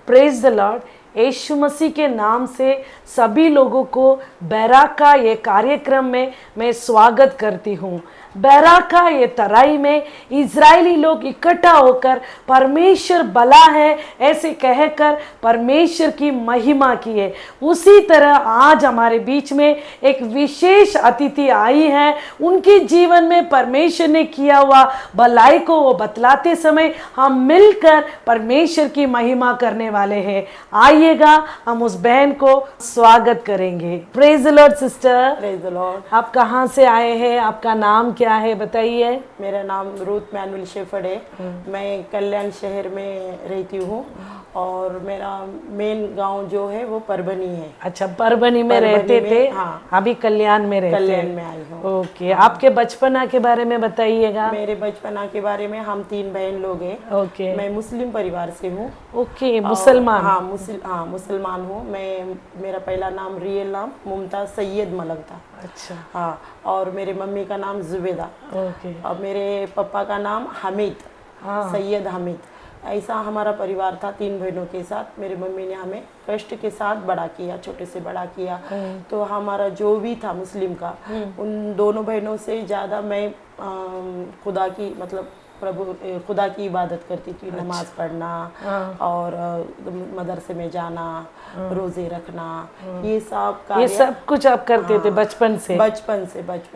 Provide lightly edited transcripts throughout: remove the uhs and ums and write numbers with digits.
Praise the lord. यीशु मसीह के नाम से सभी लोगों को बैराक का ये कार्यक्रम में मैं स्वागत करती हूँ। बैराक का ये तराई में इजरायली लोग इकट्ठा होकर परमेश्वर भला है ऐसे कहकर परमेश्वर की महिमा की है। उसी तरह आज हमारे बीच में एक विशेष अतिथि आई है। उनके जीवन में परमेश्वर ने किया हुआ भलाई को वो बतलाते समय हम मिलकर परमेश्वर की महिमा करने वाले हैं। आइएगा, हम उस बहन को स्वागत करेंगे। Praise the Lord sister. Praise the Lord. आप कहाँ से आए हैं? आपका नाम क्या है बताइए। मेरा नाम रूथ मैनुअल शेफर्ड है। मैं कल्याण शहर में रहती हूँ और मेरा मेन गांव जो है वो परभनी है। अच्छा, परभनी में रहते थे। हाँ, अभी कल्याण में रहते। कल्याण में आई हूँ। ओके, आपके बचपना के बारे में बताइएगा। मेरे बचपना के बारे में, हम 3 बहन लोग हैं। ओके। मैं मुस्लिम परिवार से हूँ। ओके, मुसलमान। हाँ, मुसलमान हूँ मैं। मेरा पहला नाम रियल नाम मुमताज सैयद मलक था। अच्छा। हाँ, और मेरे मम्मी का नाम जुबेदा। ओके। और मेरे पापा का नाम हमीद। हाँ। सैयद हमीद। ऐसा हमारा परिवार था 3 बहनों के साथ। मेरी मम्मी ने हमें कष्ट के साथ बड़ा किया, छोटे से बड़ा किया। तो हमारा जो भी था मुस्लिम का, उन दोनों बहनों से ज़्यादा मैं खुदा की मतलब प्रभु खुदा की इबादत करती थी। अच्छा। नमाज पढ़ना और मदरसे में जाना, रोज़े रखना, ये सब कार्य, ये सब कुछ आप करते थे बचपन से? बचपन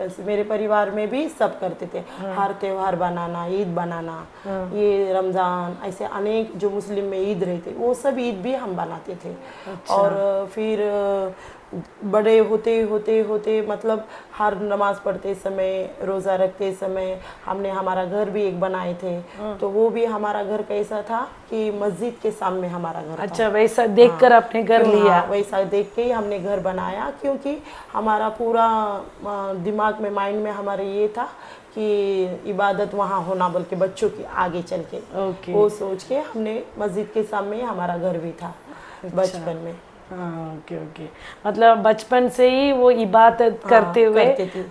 से मेरे परिवार में भी सब करते थे। हर त्योहार बनाना, ईद बनाना, ये रमज़ान, ऐसे अनेक जो मुस्लिम में ईद रहते वो सब ईद भी हम बनाते थे। अच्छा। और फिर बड़े होते होते होते मतलब हर नमाज पढ़ते समय, रोज़ा रखते समय हमने हमारा घर भी एक बनाए थे। तो वो भी हमारा घर कैसा था कि मस्जिद के सामने हमारा घर। अच्छा, वैसा देखकर आपने घर लिया? हाँ, वैसा देख के ही हमने घर बनाया, क्योंकि हमारा पूरा दिमाग में, माइंड में हमारे ये था कि इबादत वहाँ होना, बल्कि बच्चों की आगे चल के। वो सोच के हमने मस्जिद के सामने हमारा घर भी था। अच्छा। बचपन में। हाँ, ओके ओके। मतलब बचपन से ही वो इबादत करते हुए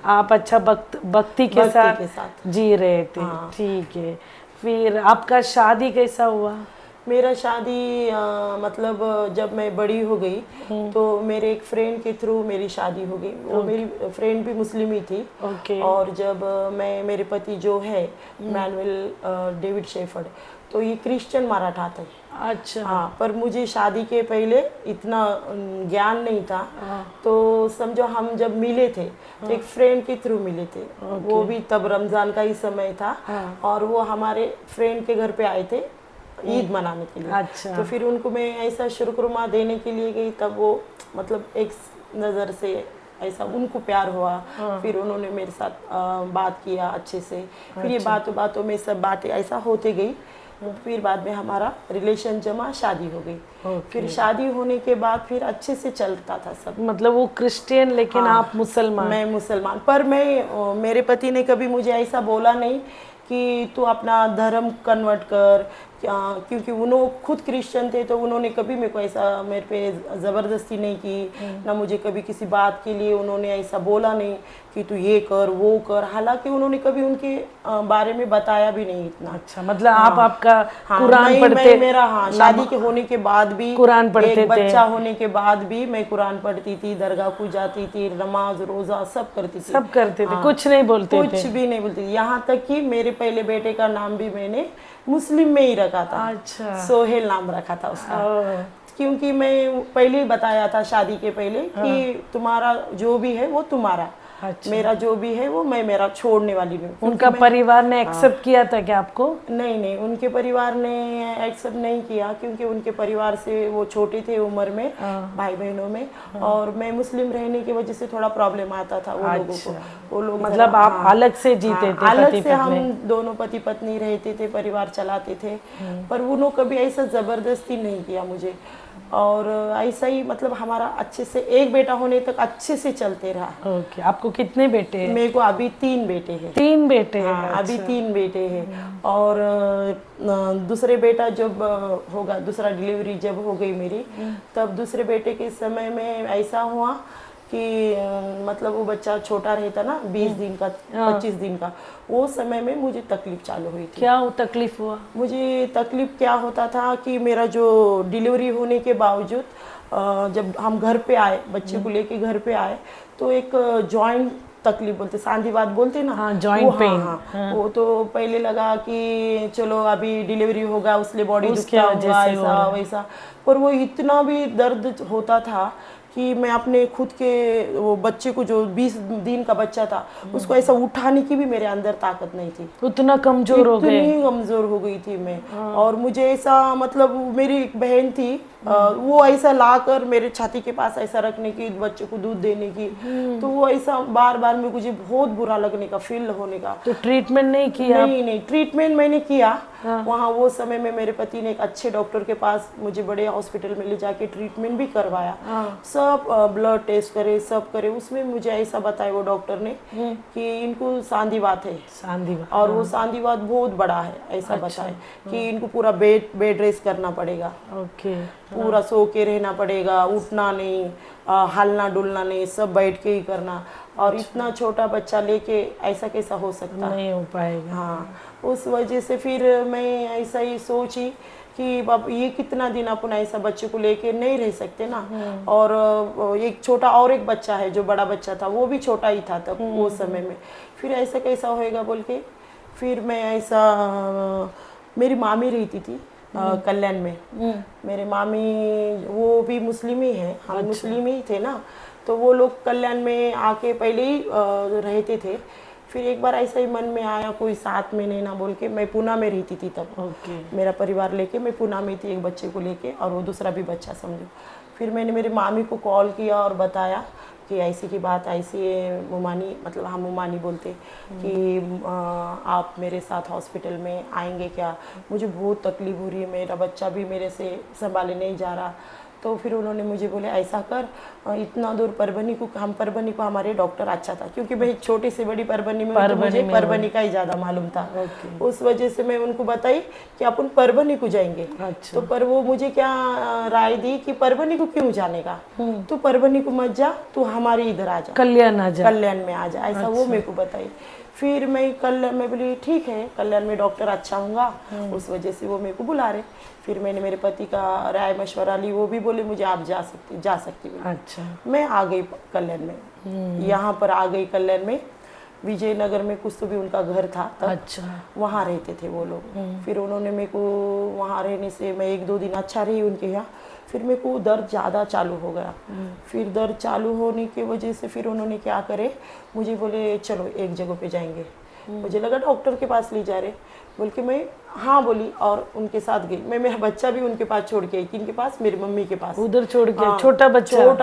आप अच्छा भक्ति के साथ जी रहे थे। ठीक है। फिर आपका शादी कैसा हुआ? मेरा शादी मतलब जब मैं बड़ी हो गई तो मेरे एक फ्रेंड के थ्रू मेरी शादी हो गई। वो मेरी फ्रेंड भी मुस्लिम ही थी। और जब मेरे पति जो है मैनुअल डेविड शेफर्ड, तो ये क्रिश्चियन मराठा थे। अच्छा। हाँ, पर मुझे शादी के पहले इतना ज्ञान नहीं था। तो समझो हम जब मिले थे तो एक फ्रेंड के थ्रू मिले थे। वो भी तब रमज़ान का ही समय था। और वो हमारे फ्रेंड के घर पे आए थे ईद मनाने के लिए। अच्छा। तो फिर उनको मैं ऐसा शुक्रमा देने के लिए गई, तब वो मतलब एक नज़र से ऐसा उनको प्यार हुआ। फिर उन्होंने मेरे साथ बात किया अच्छे से। फिर ये बातों में सब बातें ऐसा होते गई। फिर बाद में हमारा रिलेशन जमा, शादी हो गई। फिर शादी होने के बाद फिर अच्छे से चलता था सब। मतलब वो क्रिश्चियन, लेकिन आप मुसलमान? मैं मुसलमान। पर मेरे पति ने कभी मुझे ऐसा बोला नहीं कि तू अपना धर्म कन्वर्ट कर, क्योंकि उन्होंने खुद क्रिश्चियन थे। तो उन्होंने कभी मेरे को ऐसा मेरे पे ज़बरदस्ती नहीं की, ना मुझे कभी किसी बात के लिए उन्होंने ऐसा बोला नहीं कि तू ये कर वो कर। हालांकि उन्होंने कभी उनके बारे में बताया भी नहीं इतना। अच्छा, मतलब आप आपका कुरान पढ़ते? मेरा शादी के होने के बाद भी कुरान पढ़ते थे? एक बच्चा होने के बाद भी मैं कुरान पढ़ती थी, दरगाह को जाती थी, नमाज रोज़ा सब करती थी। सब करते थे? कुछ नहीं बोलते थे? कुछ भी नहीं बोलती थी। यहाँ तक कि मेरे पहले बेटे का नाम भी मैंने मुस्लिम में ही रखा था। अच्छा। सोहेल नाम रखा था उसका। क्योंकि मैं पहले ही बताया था शादी के पहले कि तुम्हारा जो भी है वो तुम्हारा। अच्छा। मेरा जो भी है वो मैं मेरा छोड़ने वाली हूँ। उनका परिवार ने एक्सेप्ट किया था क्या आपको? नहीं, उनके परिवार ने एक्सेप्ट नहीं किया, क्योंकि उनके परिवार से वो छोटे थे उम्र में, भाई बहनों में। और मैं मुस्लिम रहने की वजह से थोड़ा प्रॉब्लम आता था वो लोगों को। वो लोग मतलब आप अलग से जीते थे? अलग से हम दोनों पति पत्नी रहते थे, परिवार चलाते थे। पर उन्होंने कभी ऐसा जबरदस्ती नहीं किया मुझे। और ऐसा ही मतलब हमारा अच्छे से एक बेटा होने तक अच्छे से चलते रहा। ओके। आपको कितने बेटे हैं? मेरे को अभी 3 बेटे हैं। 3 बेटे हैं? हाँ, अभी 3 बेटे हैं। और दूसरे बेटा जब होगा, दूसरा डिलीवरी जब हो गई मेरी, तब दूसरे बेटे के समय में ऐसा हुआ कि मतलब वो बच्चा छोटा रहता ना 20 दिन का 25 दिन का, वो समय में मुझे तकलीफ चालू हुई थी। क्या वो तकलीफ हुआ? मुझे तकलीफ क्या होता था कि मेरा जो डिलीवरी होने के बावजूद जब हम घर पे आए, बच्चे को लेके घर पे आए, तो एक जॉइंट तकलीफ बोलते, सांधिवात बोलते ना, हाँ, joint pain। हाँ, वो तो पहले लगा कि चलो अभी डिलीवरी होगा उसलिए बॉडी उसके दुखता वजह होगा से हो ऐसा रहा है। वैसा, पर वो इतना भी दर्द होता था कि मैं अपने खुद के वो बच्चे को, जो 20 दिन का बच्चा था, उसको ऐसा उठाने की भी मेरे अंदर ताकत नहीं थी। उतना कमजोर हो गए? इतनी कमजोर हो गई थी मैं। और मुझे ऐसा, मतलब मेरी एक बहन थी, वो ऐसा लाकर मेरे छाती के पास ऐसा रखने की, बच्चे को दूध देने की, तो वो ऐसा बार बार में मुझे बहुत बुरा लगने का, फील होने का। तो ट्रीटमेंट नहीं किया? नहीं, ट्रीटमेंट मैंने किया। वहाँ वो समय में मेरे पति ने एक अच्छे डॉक्टर के पास मुझे बड़े हॉस्पिटल में ले जाके ट्रीटमेंट भी करवाया। सब ब्लड टेस्ट करे, सब करे, उसमें मुझे ऐसा बताया वो डॉक्टर ने कि इनको सांधिवात है। सांधिवात? और वो सांधिवात बहुत बड़ा है, ऐसा बताया कि इनको पूरा बेड रेस्ट करना पड़ेगा। ओके। पूरा सो के रहना पड़ेगा, उठना नहीं, हलना डुलना नहीं, सब बैठ के ही करना। और इतना छोटा बच्चा लेके ऐसा कैसा हो सकता? नहीं हो पाएगा। हाँ, उस वजह से फिर मैं ऐसा ही सोची कि बाप ये कितना दिन अपन ऐसा बच्चे को लेके नहीं रह सकते ना। और एक छोटा और एक बच्चा है, जो बड़ा बच्चा था वो भी छोटा ही था तब वो समय में, फिर ऐसा कैसा होएगा बोल के फिर मैं ऐसा, मेरी मामी रहती थी कल्याण में। मेरे मामी वो भी मुस्लिम ही है, हम मुस्लिम ही थे ना, तो वो लोग कल्याण में आके पहले ही रहते थे। फिर एक बार ऐसा ही मन में आया कोई साथ में नहीं ना बोल के, मैं पुणे में रहती थी तब। मेरा परिवार लेके मैं पुणे में थी, एक बच्चे को लेके, और वो दूसरा भी बच्चा समझो। फिर मैंने मेरी मामी को कॉल किया और बताया कि ऐसी की बात, ऐसी मुमानी, मतलब हम मुमानी बोलते, कि आप मेरे साथ हॉस्पिटल में आएंगे क्या, मुझे बहुत तकलीफ हो रही है, मेरा बच्चा भी मेरे से संभाले नहीं जा रहा। तो फिर उन्होंने मुझे बोले ऐसा कर, इतना दूर परभनी को, हम परभनी को, हमारे डॉक्टर अच्छा था क्योंकि मैं छोटी से बड़ी परभनी में, तो मुझे परभनी का ही ज़्यादा मालूम था। उस वजह से मैं उनको बताई कि अपन परभनी को जाएंगे। तो पर वो मुझे क्या राय दी कि परभनी को क्यों जाने का, तो परभनी को मत जा, तू हमारे इधर आ जा, कल्याण आ जा, कल्याण में आ जा, ऐसा वो मेरे को बताई। फिर मैं कल्याण में बोली ठीक है, कल्याण में डॉक्टर अच्छा होगा, उस वजह से वो मेरे को बुला रहे। फिर मैंने मेरे पति का राय मशवरा ली, वो भी बोले मुझे आप जा सकती हो। अच्छा। मैं आ गई कल्याण में, यहाँ पर आ गई कल्याण में, विजयनगर में कुछ तो भी उनका घर था तब। अच्छा। वहाँ रहते थे वो लोग। फिर उन्होंने मेरे को वहाँ रहने से मैं 1-2 दिन अच्छा रही उनके यहाँ। फिर मेरे को दर्द ज़्यादा चालू हो गया। फिर दर्द चालू होने की वजह से फिर उन्होंने क्या करे, मुझे बोले चलो एक जगह पे जाएंगे। मुझे लगा डॉक्टर के पास ले जा रहे, बोल के मैं हाँ बोली और उनके साथ गई। मैं मेरा बच्चा भी उनके पास छोड़ के आई, किनके पास, मेरी मम्मी के पास। उधर छोड़ के? हाँ, छोटा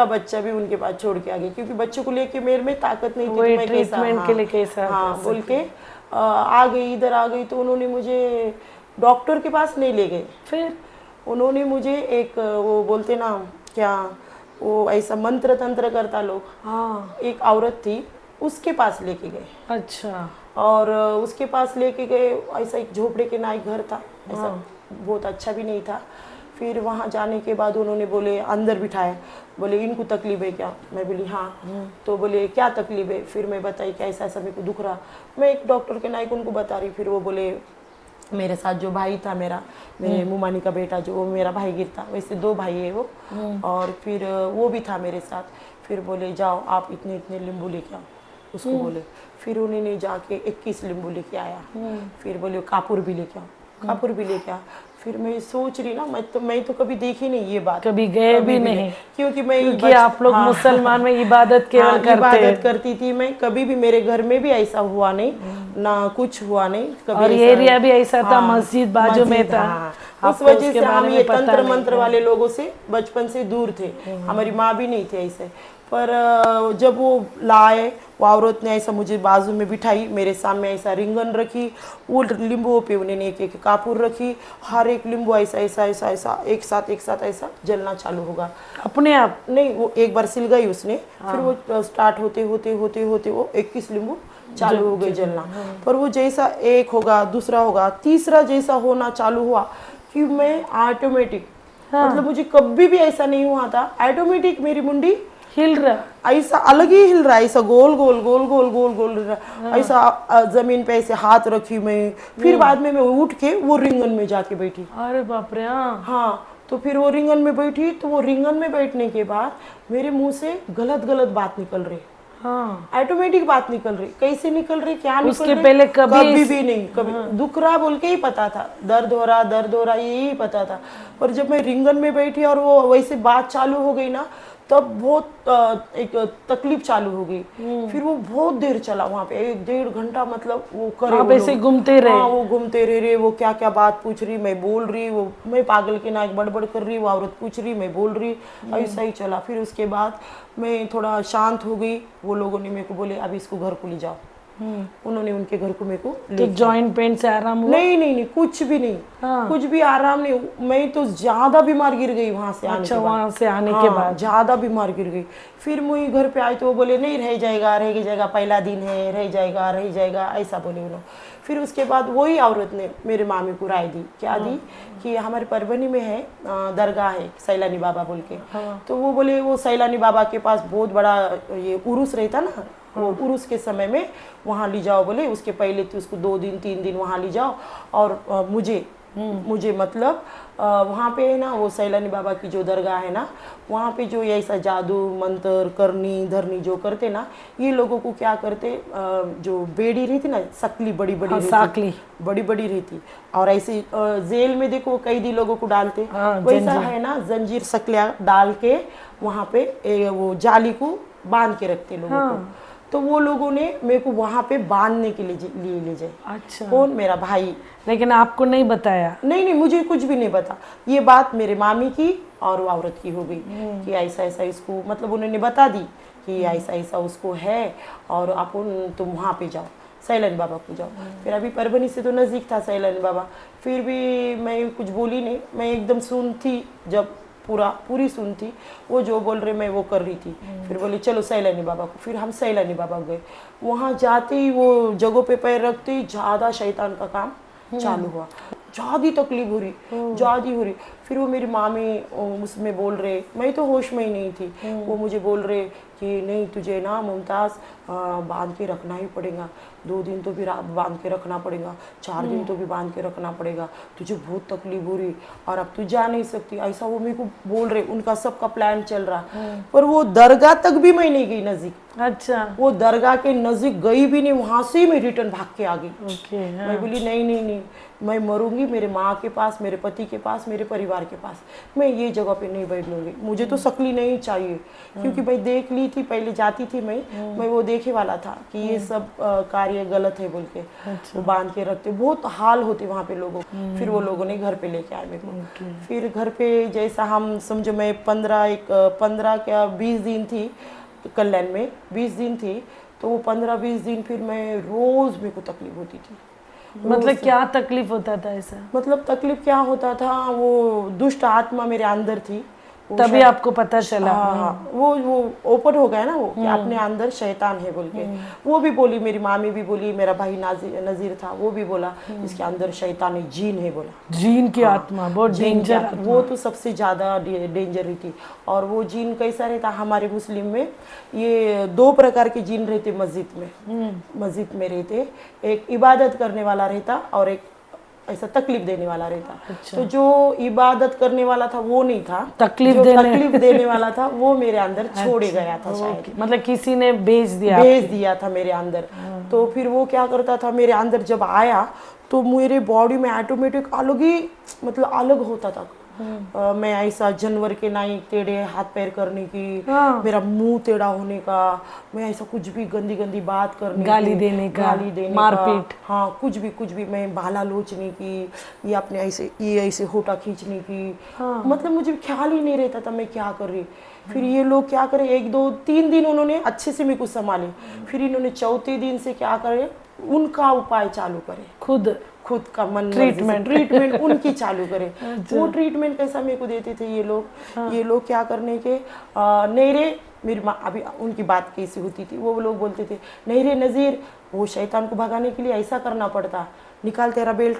बच्चा भी उनके पास छोड़ के आ गई, क्योंकि बच्चे को लेके मेरे में ताकत नहीं थी, तो मैं ट्रीटमेंट के लिए कैसा, हाँ बोल के आ गई, इधर आ गई। तो उन्होंने मुझे डॉक्टर के पास नहीं ले गए। फिर उन्होंने मुझे एक, वो बोलते ना क्या, वो ऐसा मंत्र तंत्र करता लोग, हाँ, एक औरत थी, उसके पास लेके गए। अच्छा। और उसके पास लेके गए, ऐसा एक झोपड़े के नाई घर था, ऐसा बहुत अच्छा भी नहीं था। फिर वहाँ जाने के बाद उन्होंने बोले, अंदर बिठाया, बोले इनको तकलीफ है क्या, मैं बोली हाँ। तो बोले क्या तकलीफ है, फिर मैं बताई कि ऐसा ऐसा मेरे को दुख रहा। मैं एक डॉक्टर के नाई को उनको बता रही। फिर वो बोले, मेरे साथ जो भाई था मेरा, मेरे मुमानी का बेटा, जो वो मेरा भाई गिरता, वैसे 2 भाई है वो, और फिर वो भी था मेरे साथ। फिर बोले जाओ आप इतने इतने लींबू लेके आओ, उसको बोले। फिर उन्होंने जाके 21 लींबू लेके आया। फिर बोले कापूर भी लेके आओ, कापूर भी लेके आ। फिर मैं सोच रही ना, मैं तो कभी देखी नहीं ये बात, कभी गए भी नहीं, क्योंकि आप लोग मुसलमान में इबादत केवल करते, इबादत करती थी मैं। कभी भी मेरे घर में भी ऐसा हुआ नहीं, ना कुछ हुआ नहीं कभी। और ये एरिया भी ऐसा था, मस्जिद बाजू में था। उस वजह से हम ये तंत्र मंत्र वाले लोगों से बचपन से दूर थे। हमारी माँ भी नहीं थी ऐसे। पर जब वो लाए, वो औरत ने ऐसा मुझे बाजू में बिठाई, मेरे सामने ऐसा रिंगन रखी, वो लींबुओं पे उन्होंने एक एक कापूर रखी, हर एक लींबू ऐसा ऐसा ऐसा ऐसा एक साथ ऐसा जलना चालू होगा अपने आप। नहीं, वो एक बार सिल गई उसने। फिर वो स्टार्ट होते होते होते होते वो 21 लींबू चालू हो गए जलना। पर वो जैसा एक होगा, दूसरा होगा, तीसरा जैसा होना चालू हुआ कि मैं ऑटोमेटिक, मतलब मुझे कभी भी ऐसा नहीं हुआ था, ऑटोमेटिक मेरी मुंडी हिल रहा। ऐसा अलग ही हिल रहा है, ऐसा गोल गोल गोल गोल गोल गोल हिल रहा, ऐसा जमीन पे ऐसे हाथ रखी मैं, फिर बाद में मैं उठ के वो रिंगन में जाके बैठी। अरे बाप रे। हाँ। हाँ, तो फिर वो रिंगन में बैठी, तो वो रिंगन में बैठने के बाद मेरे मुंह से गलत गलत बात निकल रही, हाँ। ऑटोमेटिक बात निकल रही। कैसे निकल रही, क्या निकल उसके रही, पहले कभी भी नहीं, कभी दुख रहा बोल के ही पता था, दर्द हो रहा यही पता था। पर जब मैं रिंगन में बैठी और वो वैसे बात चालू हो गई ना, तब बहुत एक तकलीफ चालू हो गई। फिर वो बहुत देर चला वहाँ पे, 1-1.5 घंटा, मतलब वो करे आप वो ऐसे लोग। घूमते रहे। हाँ, वो घूमते रहे, वो क्या क्या बात पूछ रही, मैं बोल रही, वो मैं पागल के नाक बड़बड़ कर रही, वो औरत पूछ रही, मैं बोल रही, ऐसा ही चला। फिर उसके बाद मैं थोड़ा शांत हो गई। वो लोगों ने मेरे को बोले अभी इसको घर को ले जाओ। उन्होंने उनके घर को मेरे को तो जॉइंट पेन से आराम हुआ? नहीं नहीं नहीं, कुछ भी नहीं। हाँ। कुछ भी आराम नहीं। मैं तो ज्यादा बीमार गिर गई वहां से आने अच्छा, के बाद। वहां से आने के बाद ज्यादा बीमार गिर गई। फिर मैं घर पे आई तो वो बोले नहीं, रह जाएगा, पहला दिन है, रह जाएगा, ऐसा बोले उन्होंने। फिर उसके बाद वही औरत ने मेरे मामी को राय दी, क्या दी, कि हमारे परभनी में है दरगाह है सैलानी बाबा बोल के। तो वो बोले वो सैलानी बाबा के पास बहुत बड़ा ये उरुस रहता ना, वो उरुस के समय में वहाँ ले जाओ बोले। उसके पहले तो उसको 2 दिन 3 दिन वहाँ ले जाओ, और मुझे मतलब वहाँ पे है ना, वो सैलानी बाबा की जो दरगाह है ना, वहाँ पे जो ऐसा जादू मंत्र करनी धरनी जो करते ना, ये लोगों को क्या करते, जो बेड़ी रहती ना, सकली बड़ी बड़ी रहती, साकली बड़ी बड़ी रहती, और ऐसे जेल में देखो कैदी लोगों को डालते, वैसा है ना, जंजीर सकलियाँ डाल के वहाँ पे वो जाली को बांध के रखते लोगों को। तो वो लोगों ने मेरे को वहाँ पे बांधने के लिए ले जाए। अच्छा। कौन? मेरा भाई। लेकिन आपको नहीं बताया? नहीं, मुझे कुछ भी नहीं पता। ये बात मेरे मामी की और वो औरत की हो गई कि ऐसा ऐसा इसको, मतलब उन्होंने बता दी कि ऐसा ऐसा उसको है, और आप तुम वहाँ पे जाओ, सैलानी बाबा को जाओ। फिर अभी परभनी से तो नज़दीक था सैलानी बाबा, फिर भी मैं कुछ बोली नहीं, मैं एकदम सुन थी, जब पूरी सुन थी, वो जो बोल रहे मैं वो कर रही थी। फिर बोले चलो सैलानी बाबा को। फिर हम सैलानी बाबा गए। वहाँ जाते ही वो जगहों पे पैर रखते ही ज़्यादा शैतान का काम चालू हुआ, ज़्यादा तकलीफ हो रही। फिर वो मेरी मामी उसमें बोल रहे, मैं तो होश में ही नहीं थी, वो मुझे बोल रहे कि नहीं तुझे ना मुमताज़ बांध के रखना ही पड़ेगा, 2 दिन तो भी बांध के रखना पड़ेगा, 4 दिन तो भी बांध के रखना पड़ेगा, तुझे बहुत तकलीफ हो रही और अब तू जा नहीं सकती, ऐसा वो मेरे को बोल रहे। उनका सबका प्लान चल रहा, पर वो दरगाह तक भी मैं नहीं गई नज़दीक। अच्छा। वो दरगाह के नज़दीक गई भी नहीं, वहाँ से ही मैं रिटर्न भाग के आ गई। मैं बोली नहीं, मैं मरूंगी मेरे माँ के पास, मेरे पति के पास, मेरे परिवार के पास, मैं ये जगह पे नहीं बैठ लूँगी, मुझे तो सकली नहीं चाहिए। क्योंकि मैं देख ली थी, पहले जाती थी मैं वो देखे वाला था कि ये सब कार्य गलत है बोल के। वो बांध के रखते, बहुत हाल होते वहाँ पे लोगों। फिर वो लोगों ने घर पे लेके आए मेरे को। फिर घर पे जैसा हम समझो, मैं 15 क्या 20 दिन थी कल्याण में, 20 दिन थी, तो वो 15-20 दिन फिर मैं रोज़ मेरे को तकलीफ होती थी। मतलब क्या तकलीफ होता था ऐसा? मतलब तकलीफ क्या होता था, वो दुष्ट आत्मा मेरे अंदर थी। तभी आपको पता चला? हाँ, वो ओपन हो गया ना वो, कि अपने अंदर शैतान है बोल के। वो भी बोली, मेरी मामी भी बोली, मेरा भाई नजीर था, वो भी बोला इसके अंदर शैतान है, जीन है बोला। जीन की आत्मा बहुत डेंजर, वो तो सबसे ज़्यादा डेंजर रहती। और वो जीन कैसा रहता, हमारे मुस्लिम में ये 2 प्रकार के जीन रहते मस्जिद में रहते। एक इबादत करने वाला रहता और एक ऐसा तकलीफ देने वाला रहता। अच्छा। तो जो इबादत करने वाला था वो नहीं था, तकलीफ देने वाला था वो मेरे अंदर छोड़े गया था शायद। मतलब किसी ने भेज दिया था मेरे अंदर। तो फिर वो क्या करता था, मेरे अंदर जब आया तो मेरे बॉडी में ऑटोमेटिक अलग ही, मतलब अलग होता था। मैं ऐसा जानवर के नाई टेढ़े हाथ पैर करने की, मेरा मुंह टेढ़ा होने का, मैं ऐसा कुछ भी गंदी बात करने, गाली देने का, मारपीट, हाँ कुछ भी, मैं बाला लोचने की, ये अपने ऐसे होठा खींचने की, मतलब मुझे ख्याल ही नहीं रहता था मैं क्या कर रही। फिर ये लोग क्या करे, 1-2-3 दिन उन्होंने अच्छे से मेरे को संभाले। फिर इन्होंने 4थे दिन से क्या करे, उनका उपाय चालू करे, खुद का मन ट्रीटमेंट उनकी चालू करे। वो ट्रीटमेंट कैसा मेरे को देते थे ये लोग। ये लोग क्या करने के, नहीं रे, मेरी माँ अभी उनकी बात कैसी होती थी, वो लोग बोलते थे नहीं रे नज़ीर, वो शैतान को भगाने के लिए ऐसा करना पड़ता, निकाल तेरा बेल्ट,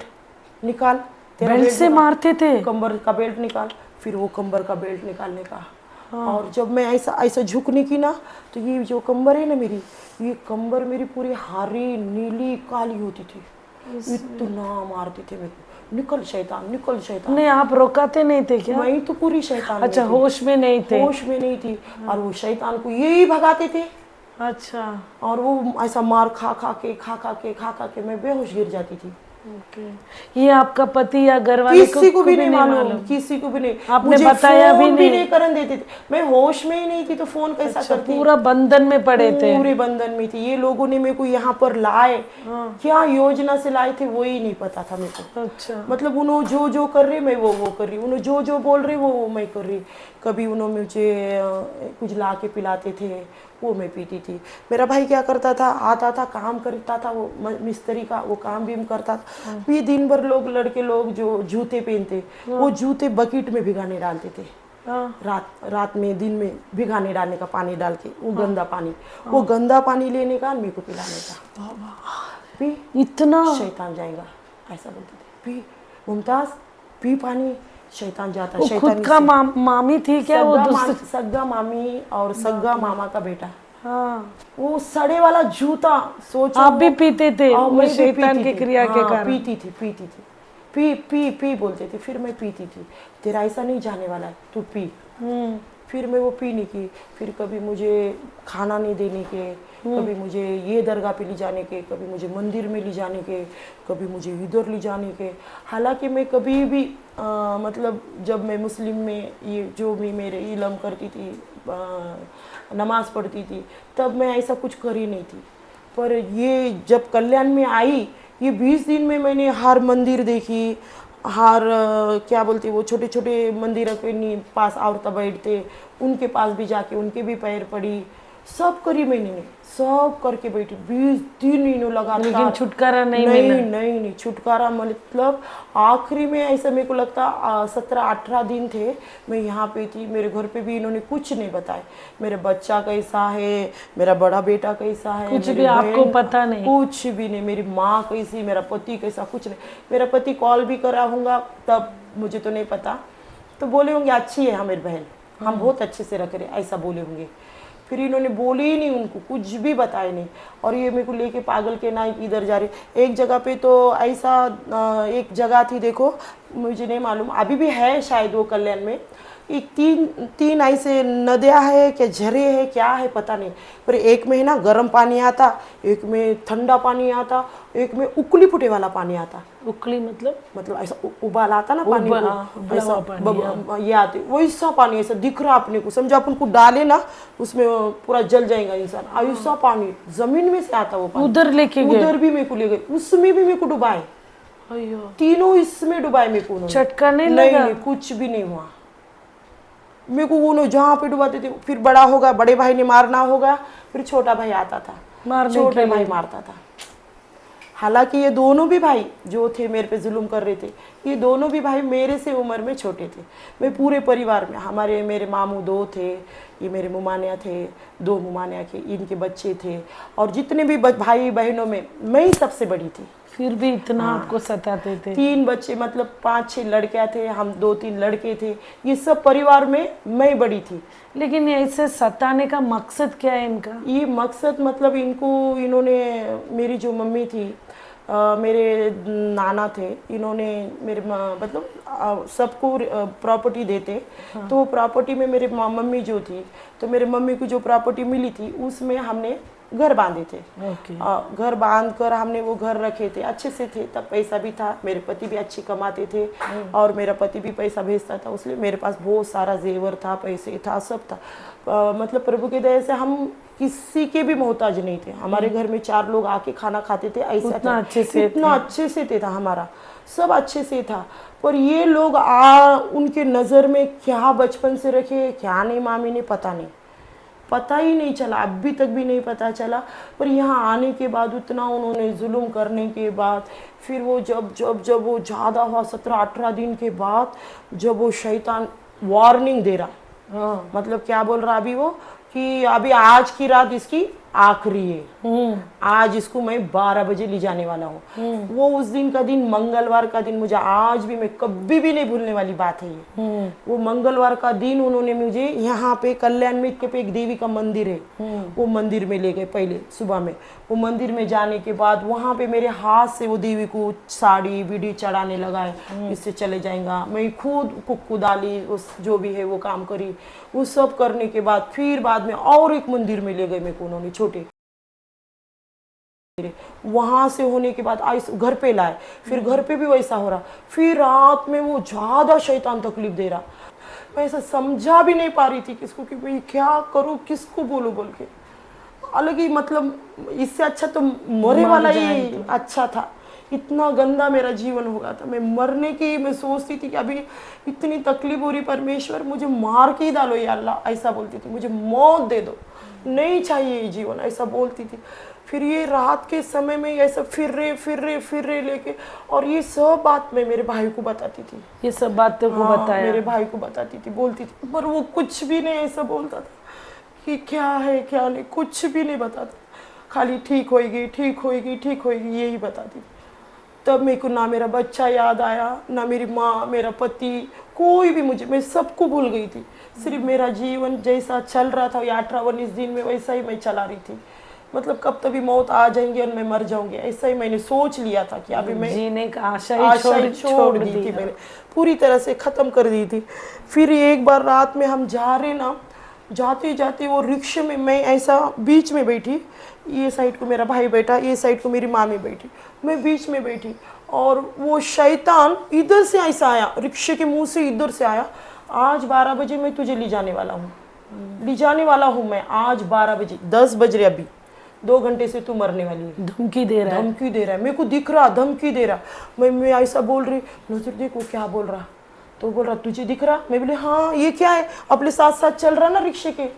निकाल तेरा बेल्ट से मारते थे, कंबर का बेल्ट निकाल। फिर वो कंबर का बेल्ट निकालने का, और जब मैं ऐसा ऐसा झुकने की ना, तो ये जो कंबर है ना मेरी, ये कंबर मेरी पूरी हरी नीली काली होती थी। इतना मारते थे मेरे को, निकल शैतान, निकल शैतान। नहीं, आप रोकाते नहीं थे क्या? मैं तो पूरी शैतान अच्छा, में थी, होश में नहीं थे। होश में नहीं थी। और वो शैतान को यही भगाते थे, अच्छा, और वो ऐसा मार खा खा के मैं बेहोश गिर जाती थी। ओके। ये आपका पति या घर वाले किसी को भी नहीं मालूम, किसी को भी नहीं। आपने मुझे बताया भी फोन नहीं? करने देते थे, मैं होश में ही नहीं थी, तो फोन कैसा अच्छा, करती। पूरा बंधन में पड़े थे। पूरे बंधन में थी। ये लोगों ने मेरे को यहाँ पर लाए, क्या योजना से लाए थे वो ही नहीं पता था मेरे को। अच्छा, मतलब उन्होंने जो कर रहे मैं वो कर रही, उन्होंने जो बोल रहे वो मैं कर रही। कभी उन्होंने मुझे कुछ ला के पिलाते थे, वो मैं पीती थी। मेरा भाई क्या करता था, आता था, काम करता था, वो मिस्त्री का वो काम भी करता था। ये दिन भर लड़के लोग जो जूते पहनते, वो जूते बकेट में भिगाने डालते थे। रात में, दिन में भिगाने डालने का, पानी डाल के, वो गंदा पानी, वो गंदा पानी लेने का, मेरे को पिलाने का। पी, इतना शैतान जाएगा, ऐसा बोलते थे। पी मुमताज, पी पानी, शैतान जाता। वो खुद का मामी थी क्या? वो सग्गा मामी और सग्गा मामा का बेटा। हाँ, वो सड़े वाला जूता, सोचो। आप भी पीते थे? मैं वो भी शैतान पीती की थी। क्रिया के हाँ, कारण पीती थी। पी पी पी बोलते थे, फिर मैं पीती थी। तेरा ऐसा नहीं जाने वाला है, तू पी। फिर मैं वो पीने की, फिर कभी मुझे खाना नहीं देने के, कभी मुझे ये दरगाह पे ले जाने के, कभी मुझे मंदिर में ले जाने के, कभी मुझे इधर ले जाने के। हालांकि मैं कभी भी मतलब जब मैं मुस्लिम में ये जो भी मेरे इल्म करती थी, नमाज पढ़ती थी, तब मैं ऐसा कुछ करी नहीं थी। पर ये जब कल्याण में आई, ये 20 दिन में मैंने हर मंदिर देखी, हर क्या बोलते, वो छोटे छोटे मंदिर के पास औरतें बैठते, उनके पास भी जाके उनके भी पैर पड़ी, सब करी मैंने, सब करके बैठी। 20 दिन इन्हों लगातार, लेकिन छुटकारा नहीं नहीं मिला। नहीं छुटकारा। मतलब आखिरी में ऐसा मेरे को लगता 17-18 दिन थे मैं यहाँ पे थी। मेरे घर पे भी इन्होंने कुछ नहीं बताया, मेरे बच्चा कैसा है, मेरा बड़ा बेटा कैसा है, कुछ भी आपको पता नहीं? कुछ भी नहीं। मेरी माँ कैसी, मेरा पति कैसा, कुछ नहीं। मेरा पति कॉल भी करा होगा तब मुझे तो नहीं पता, तो बोले होंगे अच्छी है हमारी बहन, हम बहुत अच्छे से रख रहे, ऐसा बोले होंगे। फिर इन्होंने बोले ही नहीं, उनको कुछ भी बताया नहीं। और ये मेरे को लेके पागल के ना इधर जा रहे। एक जगह पे तो ऐसा एक जगह थी, देखो मुझे नहीं मालूम, अभी भी है शायद वो कल्याण में, एक तीन ऐसे नदियाँ है, क्या झरे है, क्या है पता नहीं। पर एक में है ना गर्म पानी आता, एक में ठंडा पानी आता, एक में उकली फुटे वाला पानी आता। उकली मतलब ऐसा उबाल आता ना पानी को, ऐसा ये आते वैसा पानी, ऐसा दिख रहा अपने को, समझो अपन को डाले ना उसमें पूरा जल जाएगा इंसान। ऐसा पानी जमीन में से आता वो पानी। उधर लेके गए? उधर भी मेरे को ले गए, उसमें भी मेरे को डुबाए, तीनों इसमें डुबाए मेरे को। चटका नहीं लगा? नहीं, कुछ भी नहीं हुआ मेरे को। वो जहाँ पे डुबाते थे, फिर बड़ा होगा, बड़े भाई ने मारना होगा, फिर छोटा भाई आता था, छोटे भाई मारता था। हालांकि ये दोनों भी भाई जो थे मेरे पे जुल्म कर रहे थे, ये दोनों भी भाई मेरे से उम्र में छोटे थे। मैं पूरे परिवार में, मेरे मामू 2 थे, ये मेरे मुमानिया थे, 2 मुमानिया के इनके बच्चे थे, और जितने भी भाई बहनों में मैं ही सबसे बड़ी थी। फिर भी इतना आपको सताते थे? 3 बच्चे, मतलब 5-6 लड़कियां थे, हम 2-3 लड़के थे। ये सब परिवार में मैं बड़ी थी। लेकिन ऐसे सताने का मकसद क्या है इनका? ये मकसद मतलब इन्होंने, मेरी जो मम्मी थी, मेरे नाना थे, इन्होंने मेरे मतलब सबको प्रॉपर्टी देते। तो वो प्रॉपर्टी में मेरे मम्मी जो थी, तो मेरे मम्मी को जो प्रॉपर्टी मिली थी उसमें हमने घर बांधे थे। घर बांध कर हमने वो घर रखे थे, अच्छे से थे, तब पैसा भी था, मेरे पति भी अच्छी कमाते थे, और मेरा पति भी पैसा भेजता था, इसलिए मेरे पास बहुत सारा जेवर था, पैसे था, सब था। मतलब प्रभु की दया से हम किसी के भी मोहताज नहीं थे। हमारे घर में 4 लोग आके खाना खाते थे, ऐसा इतना अच्छे से था हमारा, सब अच्छे से था। पर ये लोग उनके नज़र में क्या बचपन से रखे, क्या नहीं, मामी ने पता ही नहीं चला, अभी तक भी नहीं पता चला। पर यहाँ आने के बाद उतना उन्होंने जुल्म करने के बाद, फिर वो जब वो ज़्यादा हुआ 17-18 दिन के बाद, जब वो शैतान वार्निंग दे रहा, मतलब क्या बोल रहा अभी वो, कि अभी आज की रात इसकी आखिरी है, आज इसको मैं 12 बजे ले जाने वाला हूँ। वो उस दिन का दिन, मंगलवार का दिन, मुझे आज भी, मैं कभी भी नहीं भूलने वाली बात है ये। वो मंगलवार का दिन उन्होंने मुझे यहाँ पे कल्याण मित्र पे एक देवी का मंदिर है, वो मंदिर में ले गए पहले सुबह में। वो मंदिर में जाने के बाद वहाँ पे मेरे हाथ से वो देवी को साड़ी बीड़ी चढ़ाने लगाए, इससे चले जाएगा। मैं खुद कुक्कू डाली, उस जो भी है वो काम करी। वो सब करने के बाद फिर बाद में और एक मंदिर में ले गए मेरे को उन्होंने, छोटे। वहां से होने के बाद आई घर पे लाए, फिर घर पे भी वैसा हो रहा। फिर रात में वो ज्यादा शैतान तकलीफ दे रहा। मैं ऐसा समझा भी नहीं पा रही थी किसको कि भाई क्या करूं, किसको बोलूं बोल के। अलग ही मतलब, इससे अच्छा तो मरे वाला ही अच्छा था। इतना गंदा मेरा जीवन हो गया था। मैं मरने की मैं सोचती थी कि अभी इतनी तकलीफ हो रही, परमेश्वर मुझे मार के ही डालो या अल्लाह, ऐसा बोलती थी। मुझे मौत दे दो, नहीं चाहिए ये जीवन, ऐसा बोलती थी। फिर ये रात के समय में ऐसा फिर रहे लेके, और ये सब बात मैं मेरे भाई को बताती थी। ये सब बातें को बताया? मेरे भाई को बताती थी, बोलती थी, पर वो कुछ भी नहीं ऐसा बोलता था कि क्या है क्या नहीं, कुछ भी नहीं बताता। खाली ठीक होएगी ठीक होएगी ठीक होएगी यही बताती थी। तब मेरे को ना मेरा बच्चा याद आया, ना मेरी माँ, मेरा पति, कोई भी मुझे, मैं सबको भूल गई थी। सिर्फ मेरा जीवन जैसा चल रहा था ये 18-19 दिन में, वैसा ही मैं चला रही थी। मतलब कब तभी मौत आ जाएंगी और मैं मर जाऊंगी, ऐसा ही मैंने सोच लिया था कि अभी मैं जीने का आशा ही छोड़ दी थी। मैंने पूरी तरह से ख़त्म कर दी थी। फिर एक बार रात में हम जा रहे ना, जाते जाते वो रिक्शे में मैं ऐसा बीच में बैठी, ये साइड को मेरा भाई बैठा, ये साइड को मेरी मामी बैठी, मैं बीच में बैठी, और वो शैतान इधर से ऐसा आया, रिक्शे के मुंह से इधर से आया। आज 12 बजे मैं तुझे ले जाने वाला हूँ, ले जाने वाला हूँ मैं आज 12 बजे, 10 बज रहे अभी, 2 घंटे से तू मरने वाली है। धमकी दे रहा है, धमकी दे रहा है, मेरे को दिख रहा, धमकी दे रहा। मैं ऐसा बोल रही, नजर देखो क्या बोल रहा, तो बोल रहा तुझे दिख रहा। मैं बोले हाँ, ये क्या है, अपने साथ साथ चल रहा ना रिक्शे के।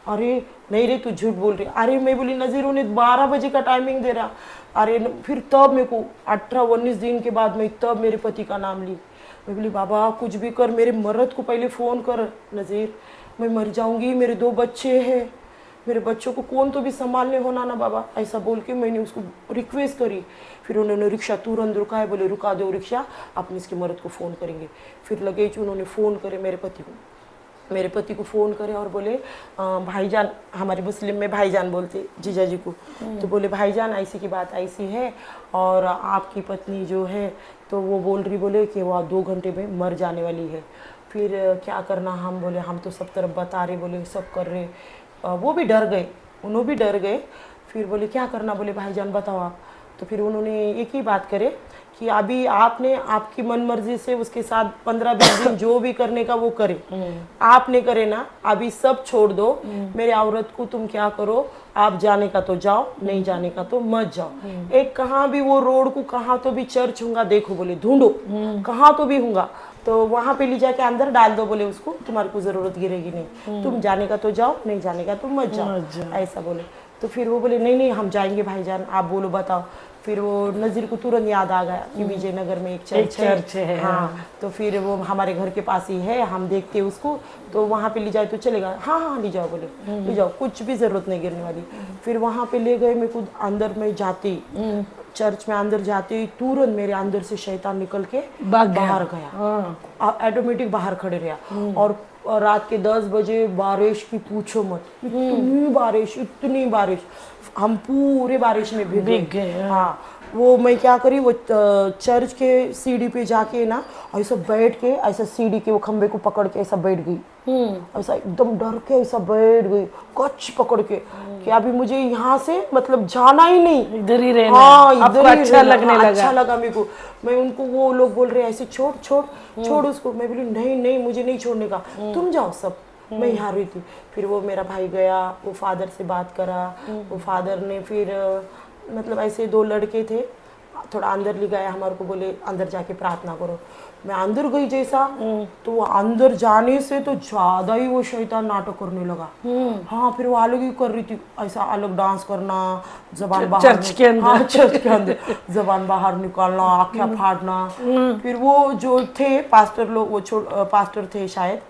अरे नहीं रे, तू झूठ बोल रही। अरे मैं बोली नज़ीर, उन्हें 12 बजे का टाइमिंग दे रहा। अरे फिर तब मेरे को 18-19 दिन के बाद मैं तब मेरे पति का नाम ली। मैं बोली बाबा कुछ भी कर, मेरे मर्द को पहले फ़ोन कर नज़ीर, मैं मर जाऊंगी, मेरे 2 बच्चे हैं, मेरे बच्चों को कौन तो भी संभालने होना ना बाबा, ऐसा बोल के मैंने उसको रिक्वेस्ट करी। फिर उन्होंने रिक्शा तुरंत रुका है, बोले रुका दो रिक्शा, अपने इसके मर्द को फ़ोन करेंगे। फिर लगे उन्होंने फ़ोन करे मेरे पति को फ़ोन करे और बोले भाईजान, हमारे मुस्लिम में भाईजान बोलते जीजा जी को, तो बोले भाईजान ऐसी की बात ऐसी है, और आपकी पत्नी जो है तो वो बोल रही, बोले कि वो 2 घंटे में मर जाने वाली है। फिर क्या करना, हम बोले हम तो सब तरफ बता रहे, बोले सब कर रहे। वो भी डर गए, उन्होंने भी डर गए। फिर बोले क्या करना, बोले भाईजान बताओ आप। तो फिर उन्होंने एक ही बात करे कि अभी आपने आपकी मन मर्जी से उसके साथ 15-20 दिन जो भी करने का वो करे, आपने करे ना, अभी सब छोड़ दो। मेरे औरत को तुम क्या करो, आप जाने का तो जाओ, नहीं जाने का तो मत जाओ। एक कहाँ भी वो रोड को कहाँ तो भी चर्च होगा, देखो बोले ढूंढो, कहाँ तो भी होगा, तो वहाँ पे ले जाके अंदर डाल दो, बोले उसको तुम्हारे को ज़रूरत गिरेगी नहीं, तुम जाने का तो जाओ, नहीं जाने का तो मत जाओ, ऐसा बोले। तो फिर वो बोले नहीं हम जाएंगे भाईजान, आप बोलो बताओ। फिर वो नज़ीर को तुरंत याद आ गया कि विजयनगर में एक चर्च है। हाँ, तो फिर वो हमारे घर के पास ही है, हम देखते हैं उसको, तो वहाँ पे ले जाए तो चलेगा। हाँ ले जाओ, बोले ले जाओ, कुछ भी ज़रूरत नहीं गिरने वाली। फिर वहाँ पे ले गए, मैं खुद अंदर में जाती, चर्च में अंदर जाते ही तुरंत मेरे अंदर से शैतान निकल के बाहर गया, ऑटोमेटिक बाहर खड़े रहा। और रात के 10 बजे बारिश की पूछो मत, इतनी बारिश, हम पूरे बारिश में भीग गए। हाँ, वो मैं क्या करी, वो चर्च के सीढ़ी पे जाके ना ऐसा बैठ के, ऐसा सीढ़ी के वो खंबे को पकड़ के ऐसा बैठ गई, ऐसा एकदम डर के ऐसा बैठ गई, कच्छ पकड़ के कि अभी मुझे यहाँ से मतलब जाना ही नहीं, इधर ही रहना। हाँ, इधर ही अच्छा लगने लगा। अच्छा लगा मेरे को। मैं उनको, वो लोग बोल रहे ऐसे छोड़ उसको। मैं बोली नहीं मुझे नहीं छोड़ने का, तुम जाओ सब, मैं यहाँ रही थी। फिर वो मेरा भाई गया, वो फादर से बात करा, वो फादर ने फिर मतलब ऐसे 2 लड़के थे, थोड़ा अंदर ले गया हमारे को, बोले अंदर जाके प्रार्थना करो। मैं अंदर गई जैसा, तो वो अंदर जाने से तो ज्यादा ही वो शैतान नाटक करने लगा। हाँ, फिर वो अलग ही कर रही थी, ऐसा अलग डांस करना, जबान बाहर, चर्च के अंदर जबान बाहर निकालना, आँखें फाड़ना। फिर वो जो थे पास्टर लोग, वो पास्टर थे शायद,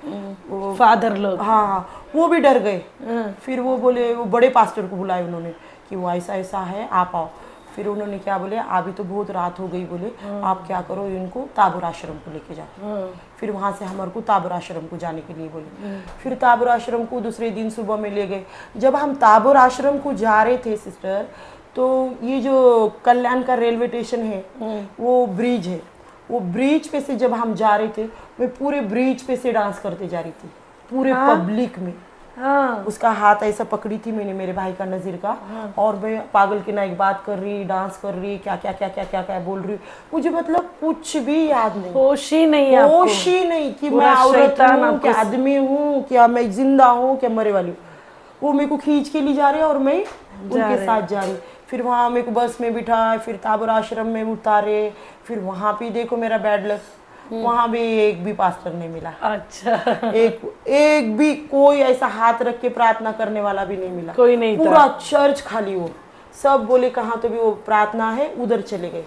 वो फादर लोग। हाँ हाँ, वो भी डर गए। फिर वो बोले, वो बड़े पास्टर को बुलाए उन्होंने कि वो ऐसा ऐसा है, आप आओ। फिर उन्होंने क्या बोले, अभी तो बहुत रात हो गई, बोले आप क्या करो, इनको ताबोर आश्रम को लेके जाओ। फिर वहाँ से हमारे को ताबोर आश्रम को जाने के लिए बोले। फिर ताबोर आश्रम को दूसरे दिन सुबह में ले गए। जब हम ताबोर आश्रम को जा रहे थे सिस्टर, तो ये जो कल्याण का रेलवे स्टेशन है, वो ब्रिज है, वो ब्रिज पे से जब हम जा रहे थे, मैं पूरे ब्रिज पे से डांस करते जा रही थी, पूरे पब्लिक में। हाँ। उसका हाथ ऐसा पकड़ी थी मैंने, मेरे भाई का नज़ीर का, और मैं पागल की नाइक बात कर रही, डांस कर रही, क्या क्या क्या क्या क्या क्या बोल रही, मुझे मतलब कुछ भी याद नहीं, होश ही नहीं है आपको। होश ही नहीं कि मैं पूरा औरत शैतान हूँ, आपको क्या आदमी हूँ, क्या मैं जिंदा हूँ, क्या मरे वाली हूँ। वो मेरे को खींच के ले जा रहे और मैं उनके साथ जा रही। फिर वहाँ मेरे को बस में बिठाए, फिर ताबोर आश्रम में उतारे। फिर वहाँ पे देखो मेरा बैड लक, वहाँ भी एक भी पास्टर नहीं मिला। अच्छा। एक भी कोई ऐसा हाथ रख के प्रार्थना करने वाला भी नहीं मिला, कोई नहीं था। पूरा चर्च खाली। वो सब बोले कहाँ तो भी वो प्रार्थना है, उधर चले गए।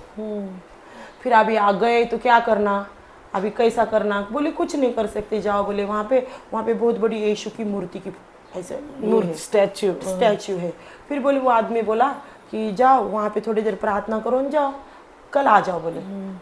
फिर अभी आ गए तो क्या करना, अभी कैसा करना, बोले कुछ नहीं कर सकते, जाओ। बोले वहाँ पे बहुत बड़ी यीशु की मूर्ति की ऐसे स्टैचू है। फिर बोले वो आदमी बोला कि जाओ वहाँ पे थोड़ी देर प्रार्थना करो, जाओ कल आ जाओ, बोले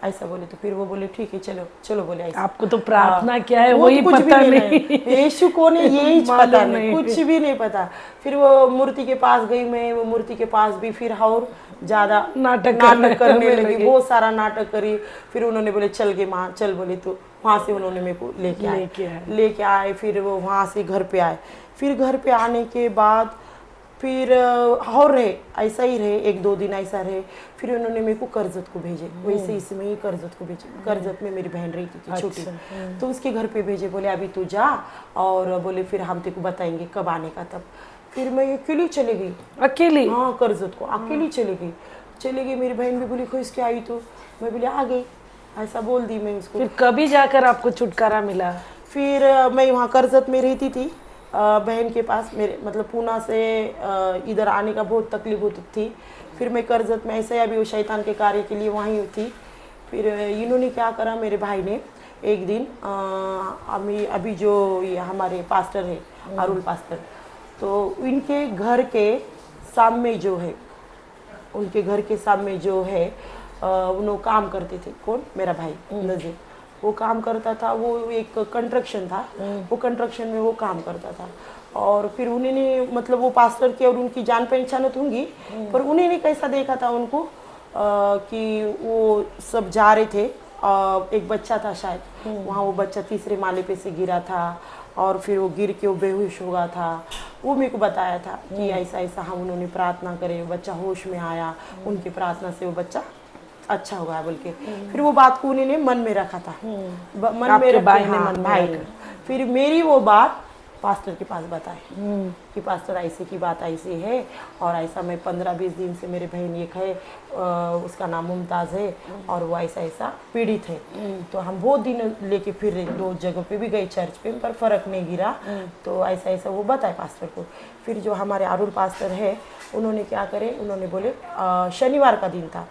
ऐसा बोले। तो फिर वो बोले ठीक है, चलो चलो, बोले ऐसा। आपको तो प्रार्थना क्या है वही कुछ पता भी नहीं, यीशु कौन है यही पता मालूम नहीं, कुछ भी नहीं पता। फिर वो मूर्ति के पास गई मैं, वो मूर्ति के पास भी फिर और ज्यादा नाटक करने लगी, बहुत सारा नाटक करी। फिर उन्होंने बोले चल गए माँ, चल बोले। तो वहाँ से उन्होंने मेरे को लेके आए। फिर वो वहाँ से घर पे आए। फिर घर पे आने के बाद फिर और रहे, ऐसा ही रहे, 1-2 दिन ऐसा रहे। फिर उन्होंने मेरे को करजत को भेजे, वैसे इसमें ही करजत को भेजे। करजत में मेरी बहन रहती थी छोटी, तो उसके घर पे भेजे। बोले अभी तू जा, और बोले फिर हम तेरे को बताएंगे कब आने का। तब फिर मैं अकेली चली गई, अकेली। हाँ, करजत को अकेली चली गई। मेरी बहन भी बोली खुश क्या आई तो, मैं बोली आ गई, ऐसा बोल दी मैं उसको। फिर कभी जाकर आपको छुटकारा मिला? फिर मैं वहाँ करजत में रहती थी बहन के पास। मेरे मतलब पूना से इधर आने का बहुत तकलीफ होती थी। फिर मैं करजत में ऐसे अभी वो शैतान के कार्य के लिए वहीं थी। फिर इन्होंने क्या करा, मेरे भाई ने एक दिन अभी जो ये हमारे पास्टर है अरुल पास्टर, तो इनके घर के सामने जो है, उनके घर के सामने जो है उन्होंने काम करते थे। कौन? मेरा भाई नजीर, वो काम करता था। वो एक कंस्ट्रक्शन था, वो कंस्ट्रक्शन में वो काम करता था। और फिर उन्होंने मतलब वो पास्टर की और उनकी जान पहचान तो होंगी, पर उन्होंने कैसा देखा था उनको कि वो सब जा रहे थे। एक बच्चा था शायद, वहाँ वो बच्चा 3रे माले पे से गिरा था, और फिर वो गिर के वो बेहोश हो गया था। वो मेरे को बताया था कि ऐसा ऐसा हम उन्होंने प्रार्थना करे, बच्चा होश में आया, उनकी प्रार्थना से वो बच्चा अच्छा होगा बोल के। फिर वो बात को उन्होंने मन में रखा था, मन में भाई। फिर मेरी वो बात पास्टर के पास बताए कि पास्टर ऐसे की बात ऐसी है, और ऐसा मैं 15-20 दिन से मेरे बहन एक है, उसका नाम मुमताज़ है, और वो ऐसा ऐसा पीड़ित है। तो हम बहुत दिन लेके फिर 2 जगह पे भी गए चर्च पे, पर फर्क नहीं गिरा। तो ऐसा ऐसा वो बताए पास्टर को। फिर जो हमारे अरुल पास्टर है, उन्होंने क्या करे, उन्होंने बोले शनिवार का दिन था,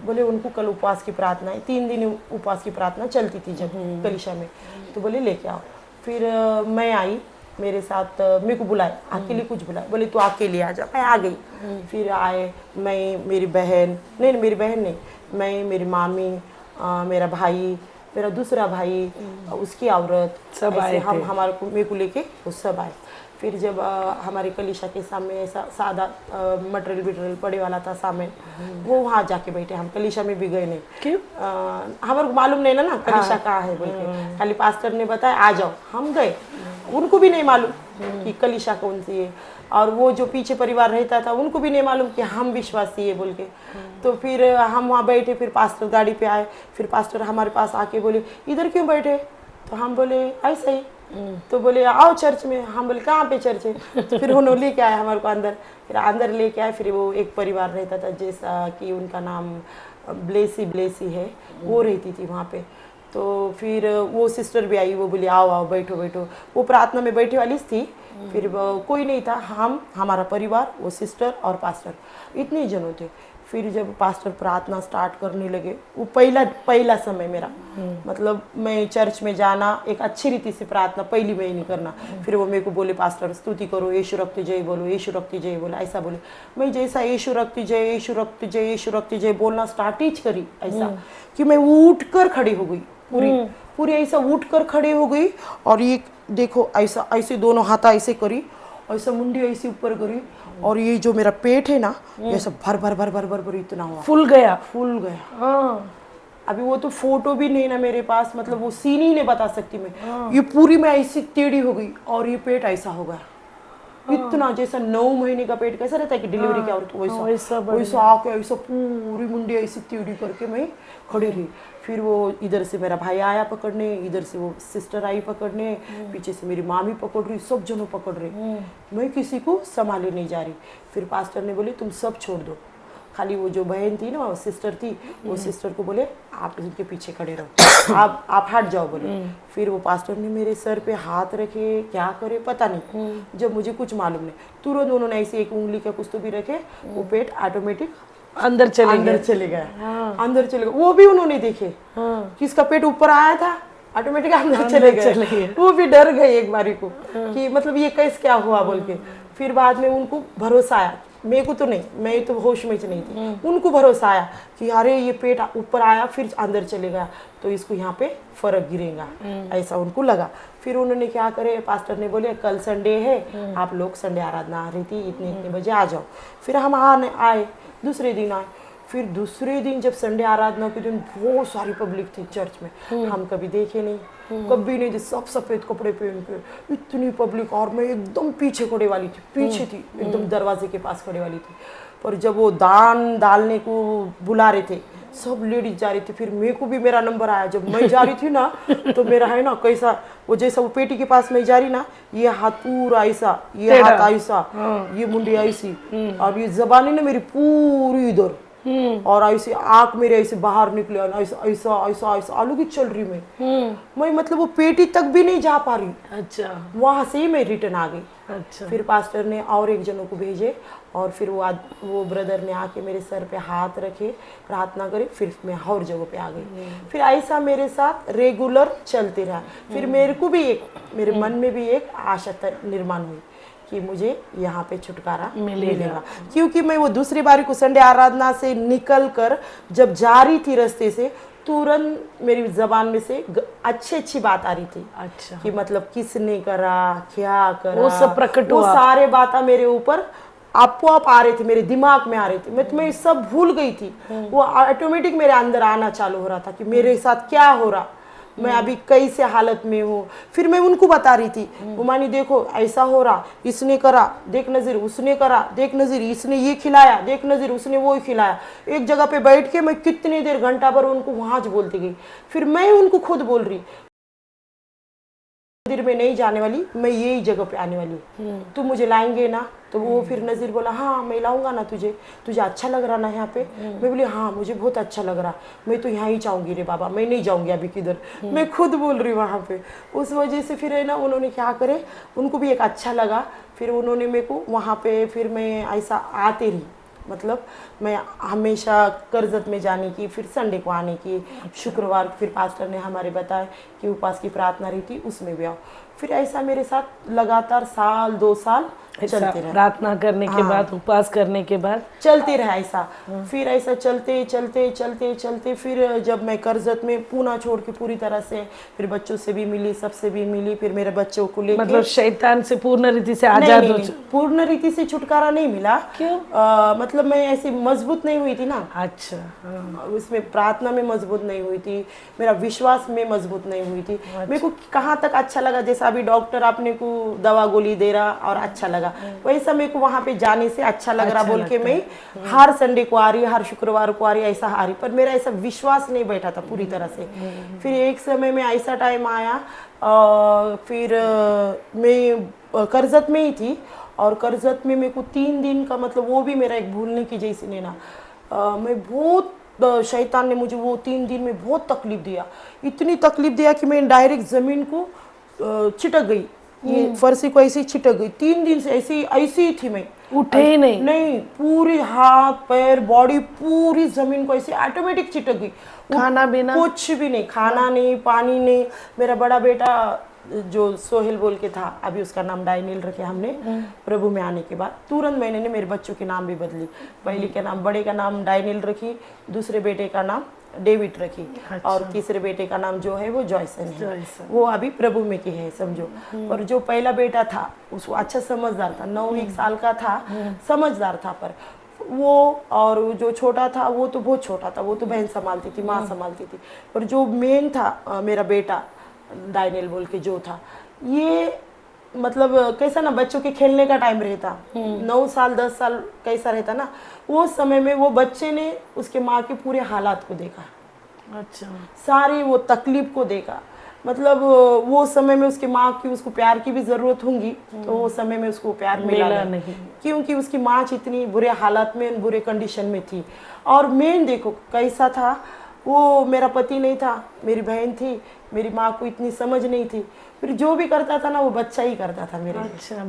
बोले उनको कल उपवास की प्रार्थना है, 3 दिन उपवास की प्रार्थना चलती थी जब कलिशा में, तो बोले लेके आओ। फिर मैं आई, मेरे साथ मेरे को बुलाए, अकेले कुछ बुलाए, बोले तू अकेले आ जा। मैं आ गई। फिर आए, मैं, मेरी बहन नहीं, मेरी बहन नहीं, मैं, मेरी मामी, मेरा भाई, मेरा दूसरा भाई, उसकी औरत, सब आए। हम हमारे को मेरे को लेके वो सब आए। फिर जब हमारे कलिशा के सामने ऐसा सादा मटेरियल पड़े वाला था सामने, वो वहाँ जाके बैठे। हम कलिशा में भी गए नहीं, क्यों? हमारे को मालूम नहीं ना कलिशा कहाँ है बोल के, खाली पास्टर ने बताया आ जाओ, हम गए। उनको भी नहीं मालूम कि कलिशा कौन सी है, और वो जो पीछे परिवार रहता था उनको भी नहीं मालूम कि हम विश्वासी है बोल के। तो फिर हम वहाँ बैठे। फिर पास्टर गाड़ी पे आए। फिर पास्टर हमारे पास आके बोले इधर क्यों बैठे? तो हम बोले ऐसे ही। तो बोले आओ चर्च में। हम बोले कहाँ पे चर्च है? तो फिर उन्होंने लेके आए हमारे को अंदर। फिर अंदर लेके आए। फिर वो एक परिवार रहता था, जैसा कि उनका नाम ब्लेसी है, वो रहती थी वहाँ पे। तो फिर वो सिस्टर भी आई, वो बोली आओ आओ बैठो बैठो। वो प्रार्थना में बैठे वाली थी। फिर कोई नहीं था, हम, हमारा परिवार, वो सिस्टर और पास्टर, इतने जनों थे। फिर जब पास्टर प्रार्थना स्टार्ट करने लगे, वो पहला समय मेरा, मतलब मैं चर्च में जाना एक अच्छी रीति से प्रार्थना पहली में ही नहीं करना। फिर वो मेरे को बोले पास्टर स्तुति करो, यीशु रक्ति जय बोलो, यीशु रक्ति जय बोलो, ऐसा बोले। मैं जैसा यीशु रक्ति जय, यीशु रक्ति जय, यीशु रक्ति जय बोलना स्टार्ट ही करी, ऐसा कि मैं उठ कर खड़ी हो गई, पूरी ऐसा उठ कर खड़ी हो गई। और ये देखो ऐसा ऐसे दोनों हाथ ऐसे करी, ऐसा मुंडी ऐसे ऊपर करी, और ये जो मेरा पेट है ना, ये सब भर भर भर भर भर भर इतना हुआ, फूल गया। हाँ। अभी वो तो फोटो भी नहीं ना मेरे पास, मतलब वो सीन ही नहीं बता सकती मैं। ये पूरी मैं ऐसी टेढ़ी हो गई, और ये पेट ऐसा हो गया, इतना जैसा 9 महीने का पेट कैसा रहता है कि डिलीवरी की औरत, वैसा आके ऐसा पूरी मुंडी ऐसी टेढ़ी करके मैं खड़ी रही। फिर वो इधर से मेरा भाई आया पकड़ने, इधर से वो सिस्टर आई पकड़ने, पीछे से मेरी मामी पकड़ रही, सब जनों पकड़ रहे, मैं किसी को संभाले नहीं जा रही। फिर पास्टर ने बोले तुम सब छोड़ दो, खाली वो जो बहन थी ना, वो सिस्टर थी, वो सिस्टर को बोले आप उनके पीछे खड़े रहो, आप हट जाओ बोले। फिर वो पास्टर ने मेरे सर पे हाथ रखे, क्या करे पता नहीं, जब मुझे कुछ मालूम नहीं, तुरंत उन्होंने ऐसे एक उंगली का कुछ तो भी रखे, वो पेट ऑटोमेटिक अंदर चले गया। अंदर चले गए, वो भी उन्होंने देखे किसका पेट ऊपर आया था, ऑटोमेटिक अंदर चले गए। वो भी डर गए एक बारी को कि मतलब ये कैसे क्या हुआ बोल के। फिर बाद में उनको भरोसा आया, मेरे को तो नहीं, मैं तो होश में नहीं थी, उनको भरोसा आया कि अरे ये पेट ऊपर आया फिर अंदर चले गया, तो इसको यहाँ पे फर्क गिरेगा, ऐसा उनको लगा। फिर उन्होंने क्या करे, पास्टर ने बोले कल संडे है, आप लोग संडे आराधना आ रही थी, इतने बजे आ जाओ। फिर हम आए, दूसरे दिन आए। फिर दूसरे दिन जब संडे आराधना के दिन बहुत सारी पब्लिक थी चर्च में, हम कभी देखे नहीं, कभी नहीं, सब सफेद कपड़े पहन के इतनी पब्लिक, और मैं एकदम पीछे खड़े वाली थी, पीछे थी एकदम, दरवाजे के पास खड़े वाली थी। पर जब वो दान डालने को बुला रहे थे, सब लेडीज जा रही थी, फिर मेरे को भी मेरा नंबर आया। जब मैं जा रही थी ना, तो मेरा है ना कैसा, वो जैसा वो पेटी के पास मैं जा रही ना, ये हाथ पूरा ऐसा, ये हाथ ऐसा, ये मुंडी ऐसी, और ये जबानी ना मेरी पूरी इधर, और ऐसे आंख मेरे ऐसे बाहर निकले, ऐसा ऐसा ऐसा ऐसा आलू की चल रही मैं मतलब वो पेटी तक भी नहीं जा पा रही। अच्छा। वहां से ही मैं रिटर्न आ गई। अच्छा। फिर पास्टर ने और एक जनों को भेजे, और फिर वो ब्रदर ने आके मेरे सर पे हाथ रखे, प्रार्थना करे, फिर मैं और जगह पे आ गई। फिर ऐसा मेरे साथ रेगुलर चलते रहा। फिर मेरे को भी मेरे मन में भी एक आशा निर्माण हुई कि मुझे यहाँ पे छुटकारा मिलेगा, क्योंकि मैं वो दूसरी बारी को संडे आराधना से निकल कर जब जा रही थी रास्ते से, तुरंत मेरी जबान में से अच्छी बात आ रही थी। अच्छा। कि मतलब किसने करा, क्या करा, वो सब प्रकट हुआ, वो सारे बातें मेरे ऊपर आपो आप आ रहे थे, मेरे दिमाग में आ रहे थे, मैं सब भूल गई थी। वो ऑटोमेटिक मेरे अंदर आना चालू हो रहा था कि मेरे साथ क्या हो रहा, मैं अभी कैसे हालत में हूँ। फिर मैं उनको बता रही थी, उमानी देखो ऐसा हो रहा, इसने करा, देख नज़ीर, उसने करा, देख नज़ीर, इसने ये खिलाया, देख नज़ीर, उसने वो खिलाया। एक जगह पे बैठ के मैं कितनी देर, घंटा भर उनको वहाँ बोलती गई। फिर मैं उनको खुद बोल रही, मंदिर में नहीं जाने वाली, मैं यही जगह पे आने वाली हूँ, तुम मुझे लाएंगे ना। तो वो फिर नज़ीर बोला हाँ मैं लाऊंगा ना, तुझे अच्छा लग रहा ना यहाँ पे। मैं बोली हाँ मुझे बहुत अच्छा लग रहा, मैं तो यहाँ ही चाहूँगी रे बाबा, मैं नहीं जाऊँगी अभी किधर। मैं खुद बोल रही वहाँ पे। उस वजह से फिर है ना, उन्होंने क्या करे, उनको भी एक अच्छा लगा। फिर उन्होंने मेरे को वहाँ पे, फिर मैं ऐसा आते रही, मतलब मैं हमेशा करजत में जाने की, फिर संडे को आने की, शुक्रवार फिर पास्टर ने हमारे बताया कि उपवास की प्रार्थना रही थी, उसमें भी आओ। फिर ऐसा मेरे साथ लगातार 1-2 साल चलते रहे, प्रार्थना करने के बाद, उपवास करने के बाद चलते रहा ऐसा। फिर ऐसा चलते चलते चलते चलते फिर जब मैं करजत में पूना छोड़ के पूरी तरह से, फिर बच्चों से भी मिली, सबसे भी मिली, फिर मेरे बच्चों को लेके, मतलब शैतान से पूर्ण रीति से आजाद हो। पूर्ण रीति से छुटकारा नहीं मिला। क्यों? मतलब मैं ऐसी मजबूत नहीं हुई थी ना। अच्छा। उसमें प्रार्थना में मजबूत नहीं हुई थी, मेरा विश्वास में मजबूत नहीं हुई थी। मेरे को कहाँ तक अच्छा लगा, जैसा अभी डॉक्टर आपने को दवा गोली दे रहा और अच्छा लगा, वैसा मेरे को वहाँ पे जाने से अच्छा लग रहा बोल के मैं हर संडे को आ रही, हर शुक्रवार को आ रही, ऐसा आ रही। पर मेरा ऐसा विश्वास नहीं बैठा था पूरी तरह से। फिर एक समय में ऐसा टाइम आया, फिर मैं करजत में ही थी, और करजत में मेरे को 3 दिन का, मतलब वो भी मेरा एक भूलने की जैसी नहीं ना, मैं बहुत, शैतान ने मुझे वो 3 दिन में बहुत तकलीफ दिया, इतनी तकलीफ दिया कि मैं डायरेक्ट ज़मीन को चिटक गई, ये फर्शी को ऐसे ही छिटक गई, 3 दिन से ऐसी ऐसी ही थी मैं, उठे ही नहीं। नहीं, पूरी हाथ पैर बॉडी पूरी जमीन को ऐसे ऑटोमेटिक चिटक गई। खाना पीना कुछ भी नहीं, खाना नहीं, पानी नहीं। मेरा बड़ा बेटा जो सोहेल बोल के था, अभी उसका नाम डायनिल रखे हमने प्रभु में आने के बाद। तुरंत मैंने ने मेरे बच्चों के नाम भी बदली, पहले का नाम, बड़े का नाम डायनिल रखी, दूसरे बेटे का नाम डेविड रखी, और तीसरे बेटे का नाम जो है वो जॉयसन है, वो अभी प्रभु में की है समझो। और जो पहला बेटा था उसको अच्छा समझदार था, 9 साल का था, समझदार था, पर वो, और जो छोटा था वो तो बहुत छोटा था, वो तो बहन संभालती थी, माँ संभालती थी। पर जो मेन था मेरा बेटा डायनियल बोल के जो था, ये मतलब कैसा ना बच्चों के खेलने का टाइम रहता, 9 साल 10 साल कैसा रहता ना, वो समय में वो बच्चे ने उसके माँ के पूरे हालात को देखा, अच्छा, सारी वो तकलीफ को देखा। मतलब वो समय में उसकी माँ की, उसको प्यार की भी जरूरत होंगी, तो वो समय में उसको प्यार मिला नहीं, क्योंकि उसकी माँ इतनी बुरे हालात में, बुरे कंडीशन में थी। और मेन देखो कैसा था, वो मेरा पति नहीं था, मेरी बहन थी, मेरी माँ को इतनी समझ नहीं थी, फिर जो भी करता था ना वो बच्चा ही करता था मेरे। अच्छा,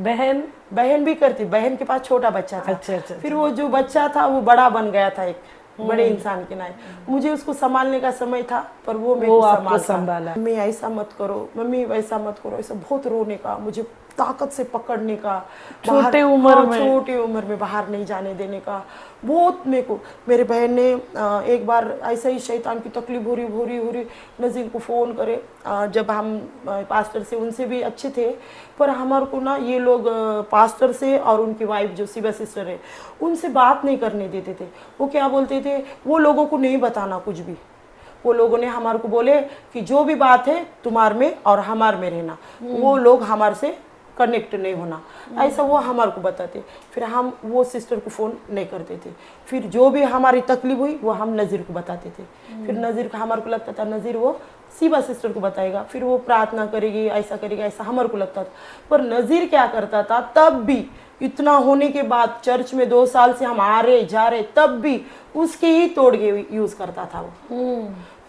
बहन भी करती, बहन के पास छोटा बच्चा था। अच्छा, फिर वो जो बच्चा था वो बड़ा बन गया था, एक बड़े इंसान के नाते। मुझे उसको संभालने का समय था, पर वो मेरे को संभाला। मम्मी ऐसा मत करो, मम्मी वैसा मत करो, ऐसा बहुत रोने का, मुझे ताकत से पकड़ने का, छोटे उम्र में बाहर नहीं जाने देने का, बहुत मेरे को। मेरे बहन ने एक बार ऐसा ही शैतान की तकलीफ हो रही नज़ीर को फ़ोन करे, जब हम पास्टर से, उनसे भी अच्छे थे, पर हमारे को ना ये लोग पास्टर से और उनकी वाइफ जो सिवा सिस्टर है उनसे बात नहीं करने देते थे। वो क्या बोलते थे, वो लोगों को नहीं बताना कुछ भी। वो लोगों ने हमारे को बोले कि जो भी बात है तुम्हार में और हमार में रहना, वो लोग हमारे से कनेक्ट नहीं होना, ऐसा वो हमारे को बताते। फिर हम वो सिस्टर को फ़ोन नहीं करते थे। फिर जो भी हमारी तकलीफ हुई वो हम नज़ीर को बताते थे। फिर नज़ीर का, हमारे को लगता था नज़ीर वो सिवा सिस्टर को बताएगा, फिर वो प्रार्थना करेगी, ऐसा करेगा, ऐसा हमारे को लगता था। पर नज़ीर क्या करता था, तब भी इतना होने के बाद, चर्च में 2 साल से हम आ रहे जा रहे, तब भी उसके ही तोड़ के यूज़ करता था वो।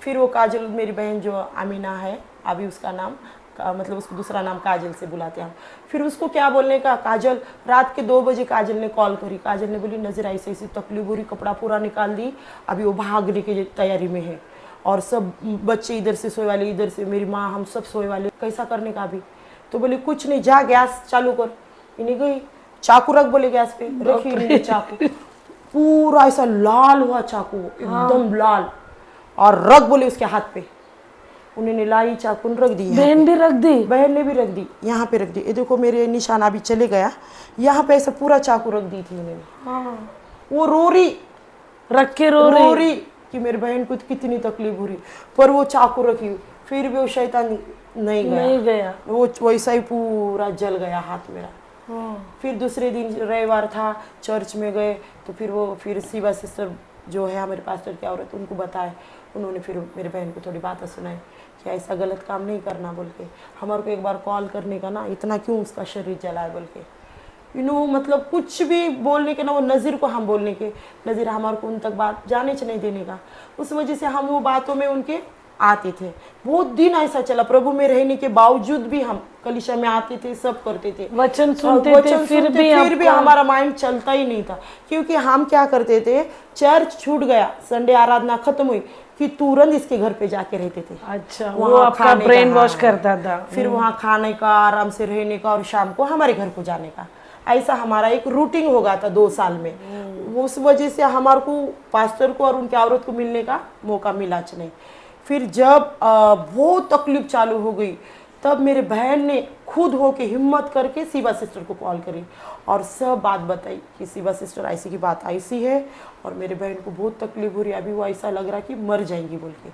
फिर वो काजल, मेरी बहन जो अमीना है, अभी उसका नाम मतलब उसको दूसरा नाम काजल से बुलाते हैं हम। फिर उसको क्या बोलने का, काजल, रात के 2 बजे काजल ने कॉल करी, काजल ने बोली नज़ीर ऐसी ऐसी तकलीफ हो रही, कपड़ा पूरा निकाल दी, अभी वो भागने की तैयारी में है, और सब बच्चे इधर से सोए वाले, इधर से मेरी माँ, हम सब सोए वाले, कैसा करने का अभी। तो बोले कुछ नहीं, जा गैस चालू कर। इन्हें गई, चाकू रख, बोले गैस पे रखी, इन्हें चाकू पूरा ऐसा लाल हुआ, चाकू एकदम लाल, और रख बोले उसके हाथ पे। उन्होंने लाई चाकू रख दी, बहन ने भी रख दी, यहाँ पे रख दी। ये देखो मेरे निशान अभी चले गया, यहाँ पे ऐसा पूरा चाकू रख दी थी उन्होंने। वो रो रही कि मेरी बहन को कितनी तकलीफ हो रही, पर वो चाकू रखी, फिर भी वो शैतान नहीं गया, वो वैसा ही पूरा जल गया हाथ मेरा। फिर दूसरे दिन रविवार था, चर्च में गए, तो फिर सिवा सिस्टर जो है हमारे पास्टर की औरत, उनको बताए, उन्होंने फिर मेरे बहन को थोड़ी बातें सुनाई कि ऐसा गलत काम नहीं करना बोल के, हमारे को एक बार कॉल करने का ना, इतना क्यों उसका शरीर जलाए बोल के, मतलब कुछ भी बोलने के ना, वो नज़ीर को हम बोलने के, नज़ीर हमारे को उन तक बात जाने च नहीं देने का, उस वजह से हम वो बातों में उनके आते थे। बहुत दिन ऐसा चला, प्रभु में रहने के बावजूद भी हम कलीसिया में आते थे, सब करते थे, वचन सुनते थे, फिर भी हमारा माइंड चलता ही नहीं था, क्योंकि हम क्या करते थे, चर्च छूट गया, संडे आराधना खत्म हुई कि तुरंत इसके घर पे जाके रहते थे। अच्छा, वो आपका ब्रेन वॉश करता था। फिर वहाँ खाने का, आराम से रहने का, और शाम को हमारे घर को जाने का, ऐसा हमारा एक रूटीन हो गया था 2 साल में। उस वजह से हमारे को पास्टर को और उनकी औरत को मिलने का मौका मिला नहीं। फिर जब बहुत तकलीफ चालू हो गई, तब मेरे बहन ने खुद होके हिम्मत करके सिवा सिस्टर को कॉल करी और सब बात बताई कि सिवा सिस्टर ऐसी की बात ऐसी है, और मेरे बहन को बहुत तकलीफ हो रही, अभी वो ऐसा लग रहा कि मर जाएंगी बोल के।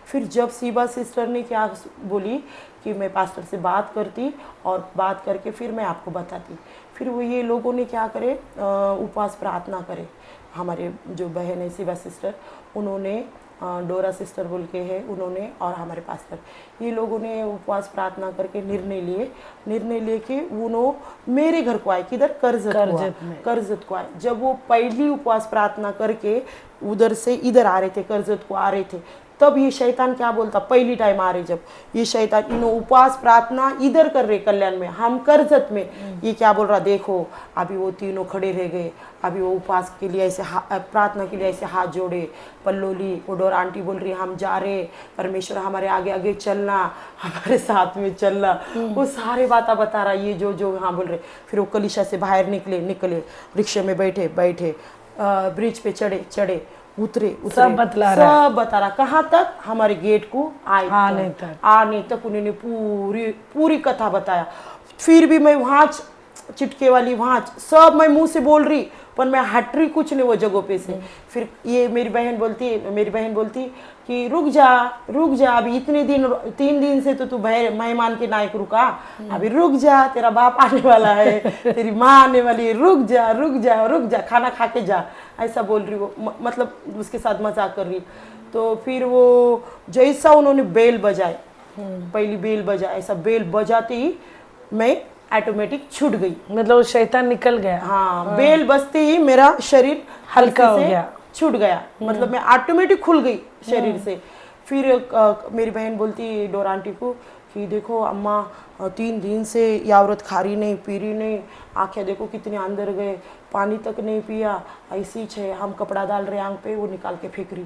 फिर जब सिवा सिस्टर ने क्या बोली कि मैं पास्टर से बात करती, और बात करके फिर मैं आपको बताती। फिर वो ये लोगों ने क्या करे, उपवास प्रार्थना करे। हमारे जो बहन है सिवा सिस्टर, उन्होंने डोरा सिस्टर बोल के है, उन्होंने, और हमारे पास्टर, ये लोगों ने उपवास प्रार्थना करके निर्णय लिए कि वो मेरे घर को आए, किधर, करजत को आए। जब वो पहली उपवास प्रार्थना करके उधर से इधर आ रहे थे, करजत को आ रहे थे, तब ये शैतान क्या बोलता, पहली टाइम आ रही जब ये शैतान इन उपवास प्रार्थना इधर कर रहे कल्याण में, हम करजत में, ये क्या बोल रहा, देखो अभी वो तीनों खड़े रह गए, अभी वो उपवास के लिए ऐसे प्रार्थना के लिए ऐसे हाथ जोड़े, पल्लोली उडोर आंटी बोल रही हम जा रहे, परमेश्वर हमारे आगे आगे चलना, हमारे साथ में चलना, वो सारे बातें बता रहा ये जो जो हाँ बोल रहे। फिर वो कलीसिया से बाहर निकले, रिक्शे में बैठे ब्रिज पे चढ़े उतरे सब बतला रहा, कहाँ तक, हमारे गेट को आने तक उन्होंने पूरी कथा बताया। फिर भी मैं वहाँ चिटके वाली वहाँ सब मैं मुंह से बोल रही, पर मैं हट रही कुछ नहीं वो जगह पे से। फिर ये मेरी बहन बोलती कि रुक जा अभी इतने दिन 3 दिन से तो तू मेहमान के नायक रुका, अभी रुक जा, तेरा बाप आने वाला है, तेरी माँ आने वाली है, रुक जा, खाना खा के जा, ऐसा बोल रही वो, मतलब उसके साथ मजाक कर रही। तो फिर वो जैसा उन्होंने बेल बजाए, पहली बेल बजाए, ऐसा बेल बजाते ही मैं ऑटोमेटिक छूट गई, मतलब वो शैतान निकल गया। हाँ, बेल बजते ही मेरा शरीर हल्का हो गया, छूट गया, मतलब मैं ऑटोमेटिक खुल गई शरीर से। फिर मेरी बहन बोलती डोर आंटी को कि देखो अम्मा 3 दिन से ये औरत खा रही नहीं, पी रही नहीं, आंखें देखो कितने अंदर गए, पानी तक नहीं पिया, ऐसी है, हम कपड़ा डाल रहे आंख पे, वो निकाल के फेंक रही,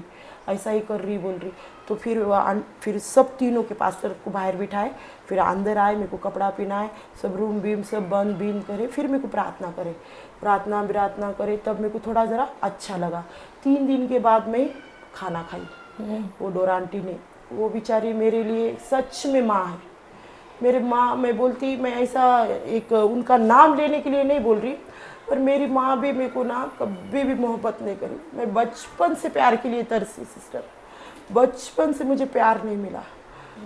ऐसा ही कर रही बोल रही। तो फिर सब तीनों के पास्टर को बाहर बिठाए, फिर अंदर आए, मेरे को कपड़ा पहनाए, सब रूम बीम सब बंद बीन करे, फिर मेरे को प्रार्थना करे, तब मेरे को थोड़ा ज़रा अच्छा लगा। 3 दिन के बाद मैं खाना खाई। वो डोर आंटी ने, वो बेचारी मेरे लिए सच में माँ है, मेरे माँ, मैं बोलती, मैं ऐसा एक उनका नाम लेने के लिए नहीं बोल रही, पर मेरी माँ भी मेरे को ना कभी भी मोहब्बत नहीं करी। मैं बचपन से प्यार के लिए तरसी सिस्टर, बचपन से मुझे प्यार नहीं मिला,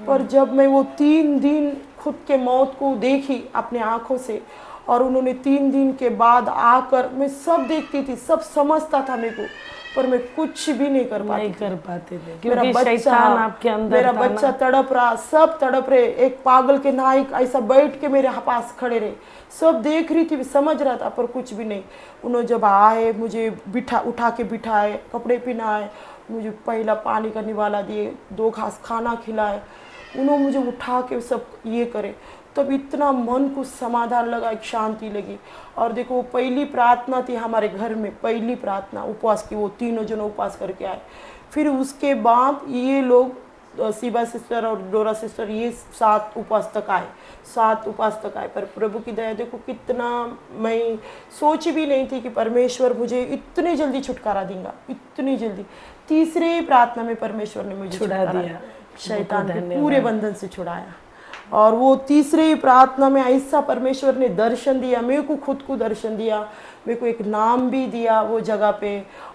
पर जब मैं वो 3 दिन खुद के मौत को देखी अपने आँखों से, और उन्होंने 3 दिन के बाद आकर, मैं सब देखती थी, सब समझता था मेरे को, पर मैं कुछ भी नहीं कर पाते थे, क्योंकि शैतान आपके अंदर, मेरा बच्चा तड़प रहा, सब तड़प रहे, एक पागल के नायक ऐसा बैठ के मेरे पास खड़े रहे, सब देख रही थी, समझ रहा था, पर कुछ भी नहीं। उन्होंने जब आए, मुझे उठा के बिठाए, कपड़े पहनाए, मुझे पहला पानी का निवाला दिए, 2 घास खाना खिलाए, उन्होंने मुझे उठा के सब ये करे, तब इतना मन को समाधान लगा, एक शांति लगी। और देखो वो पहली प्रार्थना थी हमारे घर में, पहली प्रार्थना उपवास की, वो तीनों जन उपवास करके आए। फिर उसके बाद ये लोग शिवा सिस्टर और डोरा सिस्टर, ये 7 उपवास तक आए, पर प्रभु की दया देखो कितना, मैं सोच भी नहीं थी कि परमेश्वर मुझे इतनी जल्दी छुटकारा देगा, इतनी जल्दी। तीसरे प्रार्थना में परमेश्वर ने मुझे छुड़ा दिया, शैतान के पूरे बंधन से छुड़ाया। और वो तीसरे प्रार्थना में ऐसा परमेश्वर ने दर्शन दिया, मेरे को खुद को दर्शन दिया, मेरे को एक नाम भी दिया वो जगह पे,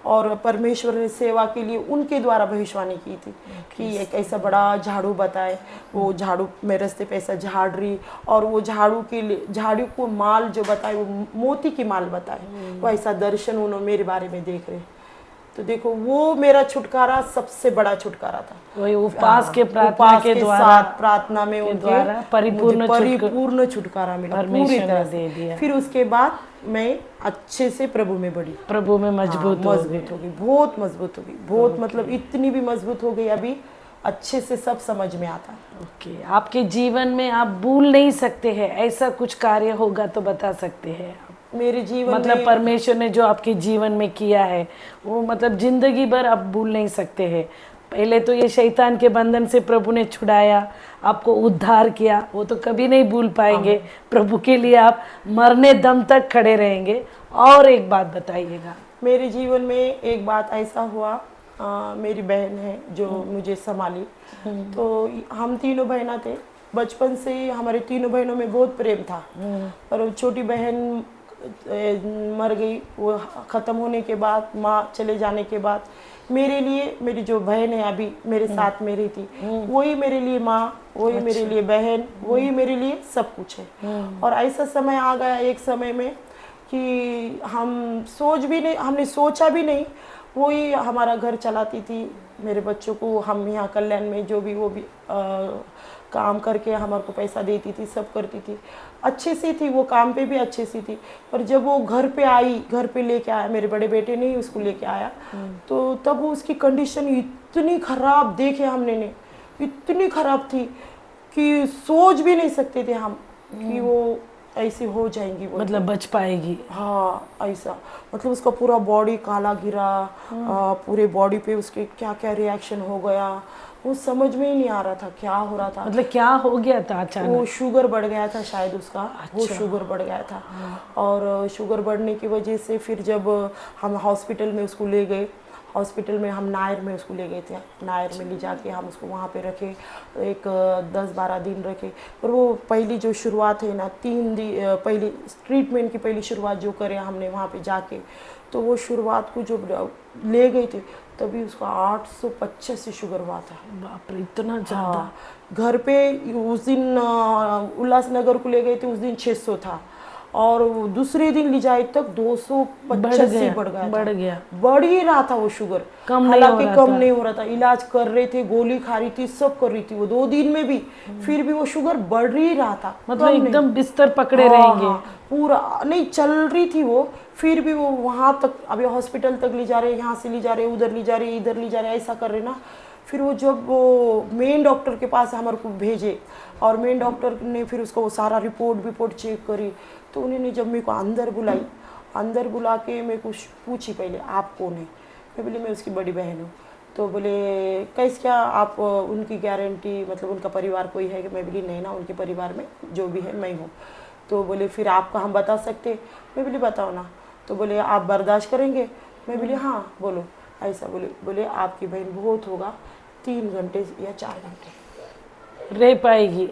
और परमेश्वर ने सेवा के लिए उनके द्वारा भविष्यवाणी की थी कि एक ऐसा बड़ा झाड़ू बताए, वो झाड़ू मैं रास्ते पे ऐसा झाड़ रही, और वो झाड़ू को माल जो बताए वो मोती की माल बताए, वो ऐसा दर्शन उन्होंने मेरे बारे में देख रहे। तो देखो वो मेरा छुटकारा सबसे बड़ा छुटकारा था, वही उपवास के प्रार्थना के द्वारा, प्रार्थना में उनके द्वारा परिपूर्ण छुटकारा मिला, पूरी तरह दे दिया। फिर उसके बाद मैं अच्छे से प्रभु में बढ़ी, प्रभु में मजबूत हो गई, बहुत मजबूत हो गई, बहुत मतलब इतनी भी मजबूत हो गई, अभी अच्छे से सब समझ में आता है। ओके, आपके जीवन में आप भूल नहीं सकते हैं, ऐसा कुछ कार्य होगा तो बता सकते हैं? मेरे जीवन मतलब परमेश्वर ने जो आपके जीवन में किया है वो मतलब जिंदगी भर आप भूल नहीं सकते हैं। पहले तो ये शैतान के बंधन से प्रभु ने छुड़ाया, आपको उद्धार किया, वो तो कभी नहीं भूल पाएंगे। प्रभु के लिए आप मरने दम तक खड़े रहेंगे। और एक बात बताइएगा। मेरे जीवन में एक बात ऐसा हुआ, मेरी बहन है जो मुझे संभाली, तो हम तीनों बहना थे, बचपन से ही हमारे तीनों बहनों में बहुत प्रेम था। पर छोटी बहन मर गई, वो ख़त्म होने के बाद, माँ चले जाने के बाद, मेरे लिए मेरी जो बहन है अभी मेरे साथ में रही थी, वही मेरे लिए माँ, वही मेरे लिए बहन, वही मेरे लिए सब कुछ है। और ऐसा समय आ गया एक समय में कि हमने सोचा भी नहीं, वही हमारा घर चलाती थी, मेरे बच्चों को हम यहाँ कल्याण में जो भी वो भी काम करके हमारे को पैसा देती थी, सब करती थी, अच्छे से थी, वो काम पे भी अच्छे से थी। पर जब वो घर पे आई, घर पे लेके आया, मेरे बड़े बेटे ने ही उसको लेके आया, तो तब वो उसकी कंडीशन इतनी ख़राब देखे हमने ने, इतनी ख़राब थी कि सोच भी नहीं सकते थे हम कि वो ऐसी हो जाएंगी, वो मतलब बच पाएगी। हाँ ऐसा, मतलब उसका पूरा बॉडी काला गिरा, पूरे बॉडी पे उसके क्या क्या रिएक्शन हो गया, वो समझ में ही नहीं आ रहा था क्या हो रहा था। मतलब क्या हो गया था अचानक? वो शुगर बढ़ गया था शायद उसका। अच्छा। वो शुगर बढ़ गया था, और शुगर बढ़ने की वजह से फिर जब हम हॉस्पिटल में उसको ले गए, हॉस्पिटल में हम नायर में उसको ले गए थे, नायर में ले जाके हम उसको वहाँ पे रखे, एक 10-12 दिन रखे। और वो पहली जो शुरुआत है ना, 3 दिन पहली ट्रीटमेंट की पहली शुरुआत जो करे हमने वहाँ पे जाके, तो वो शुरुआत को जो ले गए थे तभी उसका 885 शुगर हुआ था। बाप रे, इतना ज़्यादा। हाँ, घर पे उस दिन उल्लासनगर को ले गए थे, उस दिन 600 था, और दूसरे दिन ले जाए तक 285 बढ़ गया, बढ़ ही रहा था वो शुगर, हालांकि कम नहीं हो रहा था। इलाज कर रहे थे, गोली खा रही थी, सब कर रही थी वो 2 दिन में भी, फिर भी वो शुगर बढ़ ही रहा था। मतलब एकदम बिस्तर पकड़े रहेंगे। पूरा नहीं चल रही थी वो, फिर भी वो वहाँ तक, अभी हॉस्पिटल तक ले जा रहे, यहाँ से ले जा रहे, उधर ले जा रहे, इधर ले जा रहे, ऐसा कर रहे ना। फिर वो जब वो मेन डॉक्टर के पास हमारे को भेजे, और मेन डॉक्टर ने फिर उसको वो सारा रिपोर्ट चेक करी, तो उन्होंने जब मेरे को अंदर बुलाई, अंदर बुला के मैं कुछ पूछी, पहले आप कौन है? मैं बोली मैं उसकी बड़ी बहन हूँ। तो बोले कैसे, क्या आप उनकी गारंटी, मतलब उनका परिवार कोई है? मैं बोली नहीं ना, उनके परिवार में जो भी है मैं हूँ। तो बोले फिर आपका हम बता सकते? मैं बोली बताओ ना। तो बोले आप बर्दाश्त करेंगे? मैं बोली हाँ बोलो। ऐसा बोले आपकी बहन बहुत होगा 3 घंटे या 4 घंटे रह पाएगी,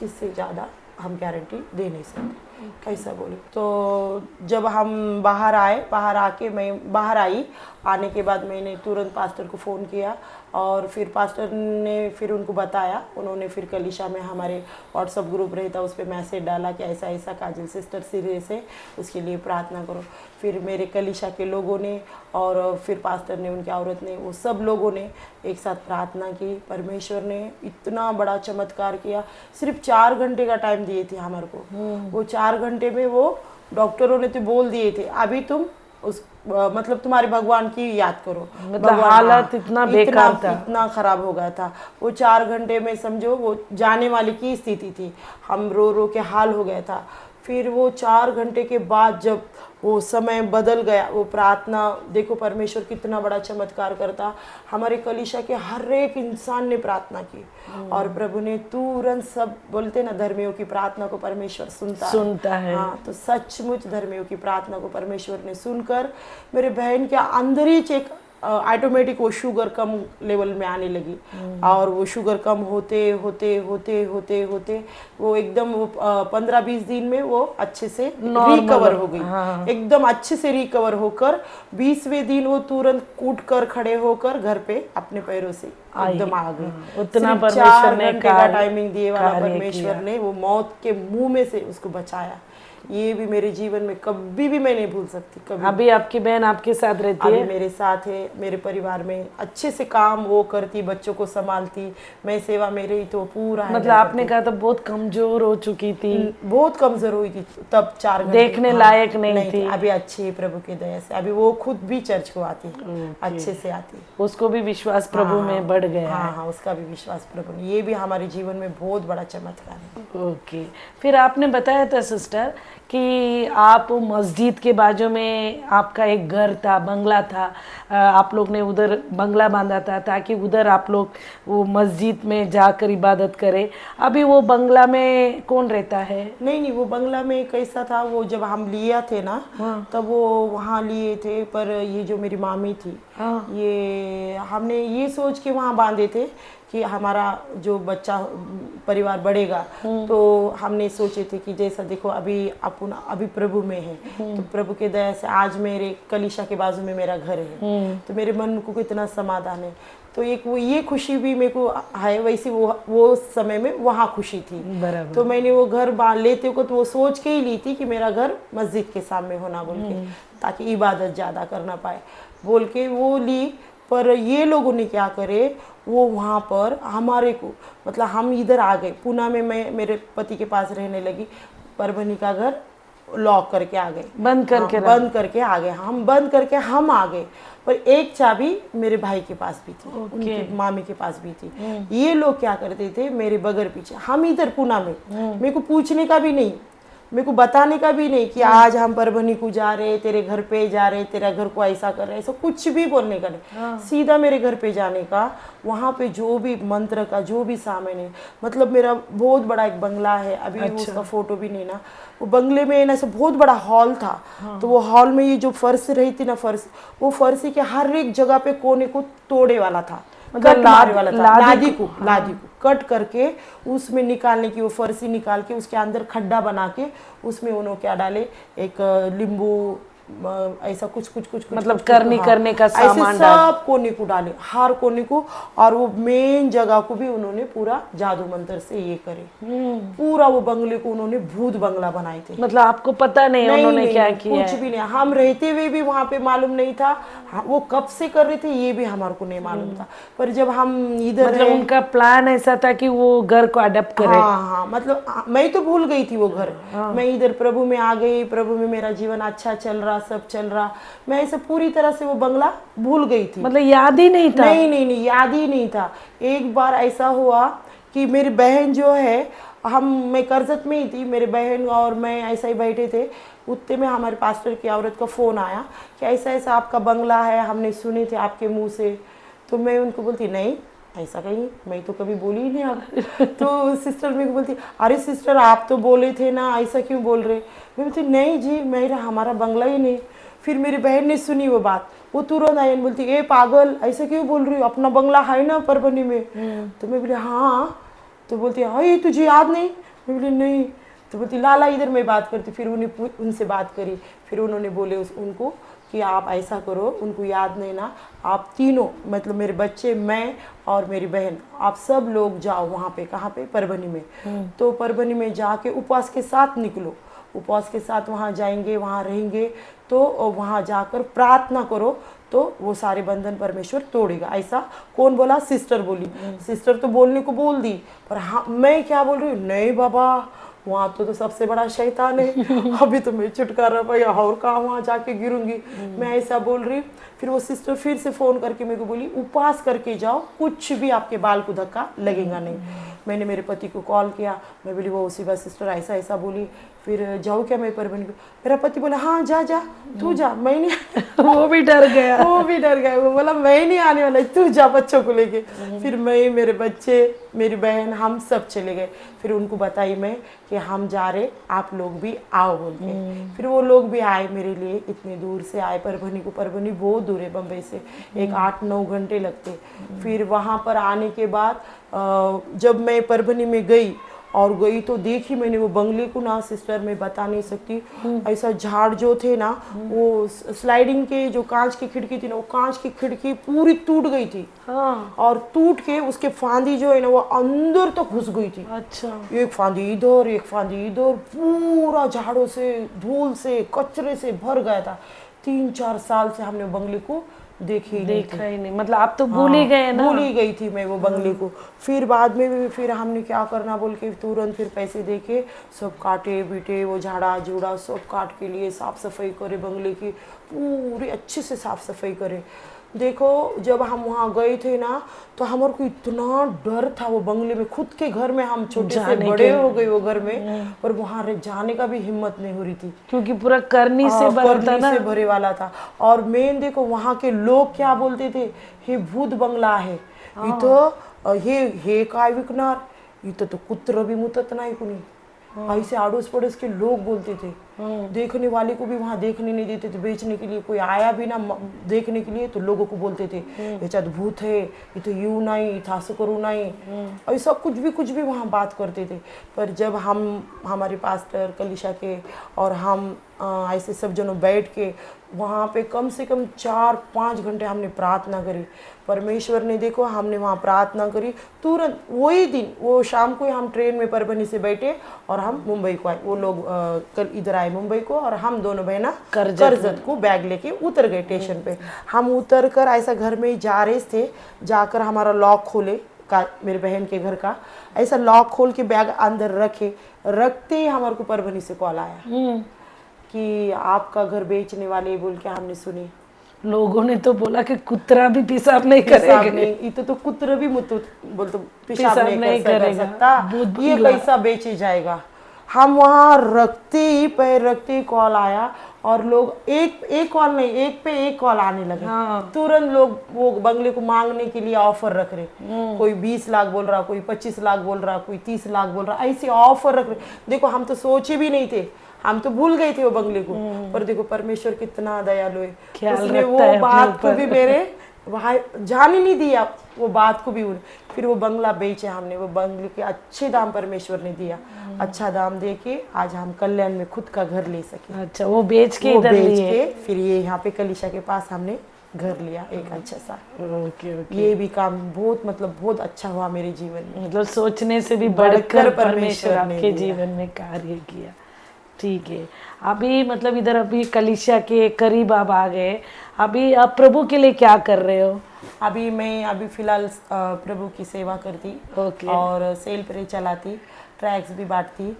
इससे ज़्यादा हम गारंटी दे नहीं सकते। कैसा बोले। तो जब हम बाहर आए, बाहर आके मैं बाहर आई, आने के बाद मैंने तुरंत पास्टर को फ़ोन किया, और फिर पास्टर ने फिर उनको बताया। उन्होंने फिर कलीशा में हमारे व्हाट्सअप ग्रुप रहता, उस पर मैसेज डाला कि ऐसा ऐसा काजल सिस्टर सीरियस है, उसके लिए प्रार्थना करो। फिर मेरे कलीशा के लोगों ने, और फिर पास्टर ने, उनकी औरत ने, वो सब लोगों ने एक साथ प्रार्थना की। परमेश्वर ने इतना बड़ा चमत्कार किया। सिर्फ 4 घंटे का टाइम दिए थे हमारे को। वो 4 घंटे में वो डॉक्टरों ने तो बोल दिए थे अभी तुम उस मतलब तुम्हारे भगवान की याद करो। मतलब हालत इतना बेकार था, इतना खराब हो गया था। वो 4 घंटे में समझो वो जाने वाली की स्थिति थी, हम रो रो के हाल हो गया था। फिर वो 4 घंटे के बाद जब वो समय बदल गया, वो प्रार्थना, देखो परमेश्वर कितना बड़ा चमत्कार करता। हमारे कलीशा के हर एक इंसान ने प्रार्थना की, और प्रभु ने तुरंत, सब बोलते ना धर्मियों की प्रार्थना को परमेश्वर सुनता है। हाँ, तो सचमुच धर्मियों की प्रार्थना को परमेश्वर ने सुनकर मेरे बहन के अंदर ही एक ऑटोमेटिक वो शुगर कम लेवल में आने लगी, और वो शुगर कम होते होते होते होते होते वो एकदम 15-20 दिन में वो अच्छे से रिकवर हो गई। हाँ। एकदम अच्छे से रिकवर होकर 20वें दिन वो तुरंत कूट कर खड़े होकर घर पे अपने पैरों से एकदम आ गई। उतना 4 घंटे का टाइमिंग दिए वाला परमेश्वर ने वो मौत के मुंह में से उसको बचाया। ये भी मेरे जीवन में कभी भी मैं नहीं भूल सकती। कभी अभी आपकी बहन आपके साथ रहती है? अभी मेरे साथ है, मेरे परिवार में अच्छे से काम वो करती, बच्चों को संभालती, मैं सेवा में रही तो पूरा। मतलब आपने कहा तो बहुत कमजोर हो चुकी थी, बहुत कमजोर हुई थी तब, 4 घंटे देखने लायक नहीं थी। अभी अच्छी है प्रभु की दया से, अभी वो खुद भी चर्च को आती है, अच्छे से आती। उसको भी विश्वास प्रभु में बढ़ गया। हाँ, उसका भी विश्वास प्रभु में। ये भी हमारे जीवन में बहुत बड़ा चमत्कार है। ओके, फिर आपने बताया था सिस्टर कि आप मस्जिद के बाजू में आपका एक घर था, बंगला था, आप लोग ने उधर बंगला बांधा था ताकि उधर आप लोग वो मस्जिद में जाकर इबादत करें। अभी वो बंगला में कौन रहता है? नहीं, वो बंगला में कैसा था, वो जब हम लिया थे ना, तब वो वहाँ लिए थे, पर ये जो मेरी मामी थी, ये हमने ये सोच के वहाँ बांधे थे कि हमारा जो बच्चा परिवार बढ़ेगा, तो हमने सोचे थे कि जैसा देखो अभी प्रभु में है, तो प्रभु के दया से आज मेरे कलीशा के बाजू में मेरा घर है, तो मेरे मन को कितना समाधान है। तो एक वो ये खुशी भी मेरे को है, वैसे वो समय में वहाँ खुशी थी। तो मैंने वो घर लेते को तो वो सोच के ही ली थी कि मेरा घर मस्जिद के सामने होना बोल के, ताकि इबादत ज़्यादा करना पाए। बोल के वो ली। पर ये लोगों ने क्या करे, वो वहाँ पर हमारे को मतलब हम इधर आ गए पूना में, मैं मेरे पति के पास रहने लगी। परभनी का घर लॉक करके आ गए, बंद करके हाँ, बंद करके आ गए हम, बंद करके हम आ गए। पर एक चाबी मेरे भाई के पास भी थी, उनकी मामी के पास भी थी। ये लोग क्या करते थे मेरे बगैर पीछे, हम इधर पूना में, मेरे को पूछने का भी नहीं, मेरे को बताने का भी नहीं कि आज हम परभनी को जा रहे, तेरे घर पे जा रहे, तेरा घर को ऐसा कर रहे, ऐसा कुछ भी बोलने का नहीं। सीधा मेरे घर पे जाने का, वहाँ पे जो भी मंत्र का जो भी सामान है, मतलब मेरा बहुत बड़ा एक बंगला है, अभी उसका फोटो भी नहीं ना, वो बंगले में ना ऐसा बहुत बड़ा हॉल था। तो वो हॉल में ये जो फर्श रही थी ना, फर्श, वो फर्श के हर एक जगह पे कोने को तोड़े वाला था, कट मारने वाला था, लादी को कट करके उसमें निकालने की, वो फर्सी निकाल के उसके अंदर खड्डा बना के उसमें उन्होंने क्या डाले, एक नींबू ऐसा कुछ मतलब करनी करने का ऐसे सामान सब कोने को डाले, हर कोने को। और वो मेन जगह को भी उन्होंने पूरा जादू मंत्र से ये करे, पूरा वो बंगले को उन्होंने भूत बंगला बनाए थे। मतलब आपको पता नहीं उन्होंने क्या किया कुछ भी नहीं, हम रहते हुए भी वहाँ पे मालूम नहीं था, वो कब से कर रहे थे ये भी हमारे को नहीं मालूम था। पर जब हम इधर मतलब उनका प्लान ऐसा था कि वो घर को अडॉप्ट करे। हाँ, मतलब मैं तो भूल गई थी वो घर। मैं इधर प्रभु में आ गई, प्रभु में मेरा जीवन अच्छा चल रहा, सब चल रहा, मैं ऐसे पूरी तरह से वो बंगला भूल गई थी, मतलब याद ही नहीं था। नहीं, याद ही नहीं था। एक बार ऐसा हुआ कि मेरी बहन जो है, मैं करजत में ही थी, मेरी बहन और मैं ऐसा ही बैठे थे, उतने में हमारे पास्टर की औरत का फ़ोन आया कि ऐसा ऐसा आपका बंगला है, हमने सुने थे आपके मुंह से। तो मैं उनको बोलती नहीं ऐसा कहीं, मैं तो कभी बोली ही नहीं आप। तो सिस्टर मेरे को बोलती, अरे सिस्टर आप तो बोले थे ना, ऐसा क्यों बोल रहे। मैं बोलती नहीं जी, मेरा हमारा बंगला ही नहीं। फिर मेरी बहन ने सुनी वो बात, वो तुरंत आई बोलती, ए पागल ऐसा क्यों बोल रही हो, अपना बंगला है ना परभनी में। तो मैं बोली हाँ। तो बोलती हाँ ये तुझे याद नहीं। मैं बोली नहीं। तो बोलती लाला इधर मैं बात करती। फिर उनसे बात करी, फिर उन्होंने बोले उनको कि आप ऐसा करो, उनको याद नहीं ना, आप तीनों मतलब मेरे बच्चे, मैं और मेरी बहन, आप सब लोग जाओ वहाँ पे, कहाँ पे, परभनी में। तो परभनी में जाके उपवास के साथ निकलो, उपवास के साथ वहाँ जाएंगे, वहाँ रहेंगे, तो वहाँ जाकर प्रार्थना करो, तो वो सारे बंधन परमेश्वर तोड़ेगा। ऐसा कौन बोला, सिस्टर बोली। सिस्टर तो बोलने को बोल दी, पर हाँ मैं क्या बोल रही हूँ, नहीं बाबा वहाँ तो सबसे बड़ा शैतान है, अभी तो मैं छुटकारा पाया और कहाँ वहाँ जाके गिरूंगी, मैं ऐसा बोल रही। फिर वो सिस्टर फिर से फ़ोन करके मेरे को बोली उपवास करके जाओ, कुछ भी आपके बाल को धक्का लगेगा नहीं। मैंने मेरे पति को कॉल किया, मैं बोली वो उसी बात सिस्टर ऐसा ऐसा बोली, फिर जाऊँ क्या मैं परभनी को। मेरा पति बोला हाँ जा जा तू जा, मैं नहीं वो भी डर गया। वो भी डर गया, वो बोला मैं नहीं आने वाला, तू जा बच्चों को लेके। फिर मैं, मेरे बच्चे, मेरी बहन, हम सब चले गए। फिर उनको बताई मैं कि हम जा रहे, आप लोग भी आओ बोल के। फिर वो लोग भी आए मेरे लिए, इतनी दूर से आए परभनी को। परभनी बहुत दूर है बम्बई से, एक 8-9 घंटे लगते। फिर वहाँ पर आने के बाद जब मैं परभनी में गई और गई तो देखी मैंने वो बंगले को ना सिस्टर, मैं बता नहीं सकती, ऐसा झाड़ जो थे ना, वो स्लाइडिंग के जो कांच की खिड़की थी ना, वो कांच की खिड़की पूरी टूट गई थी। हाँ। और टूट के उसके फांदी जो है ना वो अंदर तक घुस गई थी। अच्छा। एक फांदी इधर, एक फांदी इधर, पूरा झाड़ों से, धूल से, कचरे से भर गया था। 3-4 साल से हमने बंगले को देखा ही नहीं, मतलब आप तो भूल ही गए ना। भूल ही गई थी मैं वो बंगले को। फिर बाद में भी फिर हमने क्या करना बोल के तुरंत फिर पैसे दे के सब काटे बीटे, वो झाड़ा झूड़ा सब काट के लिए साफ सफाई करे, बंगले की पूरी अच्छे से साफ सफाई करे। देखो जब हम वहाँ गए थे ना, तो हमारे को इतना डर था वो बंगले में, खुद के घर में हम छोटे से बड़े हो गए वो घर में, पर वहाँ जाने का भी हिम्मत नहीं हो रही थी, क्योंकि पूरा करनी से भरे वाला था। और मेन देखो वहाँ के लोग क्या बोलते थे, हे भूत बंगला आहे, इथं हे काय विकणार, इथं तो कुत्र भी मुतत नाही कुणी, ऐसे आड़ोस पड़ोस के लोग बोलते थे। देखने वाले को भी वहाँ देखने नहीं देते थे, बेचने के लिए कोई आया भी ना देखने के लिए तो लोगों को बोलते थे याच्यात भूत है, इथं येऊ नाही, इथं असं करू नाही, ऐसा कुछ भी वहाँ बात करते थे। पर जब हम, हमारे पास्टर कलिशा के और हम ऐसे सब जनों बैठ के वहाँ पे कम से कम 4-5 घंटे हमने प्रार्थना करी। परमेश्वर ने देखो, हमने वहाँ प्रार्थना करी, तुरंत वही दिन, वो शाम को ही हम ट्रेन में परभनी से बैठे और हम मुंबई को आए। वो लोग कल इधर आए आए मुंबई को, और हम दोनों बहना करजत करजत को बैग लेके उतर गए स्टेशन पे। हम उतर कर ऐसा घर में ही जा रहे थे, जाकर हमारा लॉक खोले का, मेरे बहन के घर का, ऐसा लॉक खोल के बैग अंदर रखते ही हमारे को परभनी से कॉल आया कि आपका घर बेचने वाले बोल के हमने सुनी। लोगों ने तो बोला कि कुतरा भी पेशाब नहीं पेशाब करेगा। नहीं, इतो तो कुत्र भी मुतु बोल तो पेशाब पेशाब नहीं नहीं कर करेगा। सकता, बहुत ये बुरा। कैसा बेचे जाएगा। हम वहाँ रखते ही, पैर रखते ही कॉल आया, और लोग एक कॉल नहीं, एक पे एक कॉल आने लगे। हाँ। तुरंत लोग वो बंगले को मांगने के लिए ऑफर रख रहे, कोई 20 लाख बोल रहा, कोई 25 लाख बोल रहा, कोई 30 लाख बोल रहा, ऐसे ऑफर रख रहे। देखो हम तो सोचे भी नहीं थे, हम तो भूल गए थे वो बंगले को, पर देखो परमेश्वर कितना दयालु है, ख्याल उसने रखता वो है अपने बात को ऊपर। भी मेरे वहाँ जान ही नहीं दिया, वो बात को भी फिर वो बंगला बेचे हमने। वो बंगले के अच्छे दाम परमेश्वर ने दिया, अच्छा दाम दे के आज हम कल्याण में खुद का घर ले सके। अच्छा, वो बेच के वो इधर बेच लिए। के फिर ये यहाँ पे कलिशा के पास हमने घर लिया एक अच्छा सा। Okay okay. ये भी काम बहुत मतलब बहुत अच्छा हुआ मेरे जीवन में। मतलब सोचने से भी बढ़कर परमेश्वर आपके जीवन में कार्य किया। ठीक है, अभी मतलब इधर अभी कलिशा के करीब आप आ गए, अभी आप प्रभु के लिए क्या कर रहे हो? अभी फिलहाल प्रभु की सेवा करती, ओके। और सेल प्रे चलाती, ट्रैक्स भी बांटती,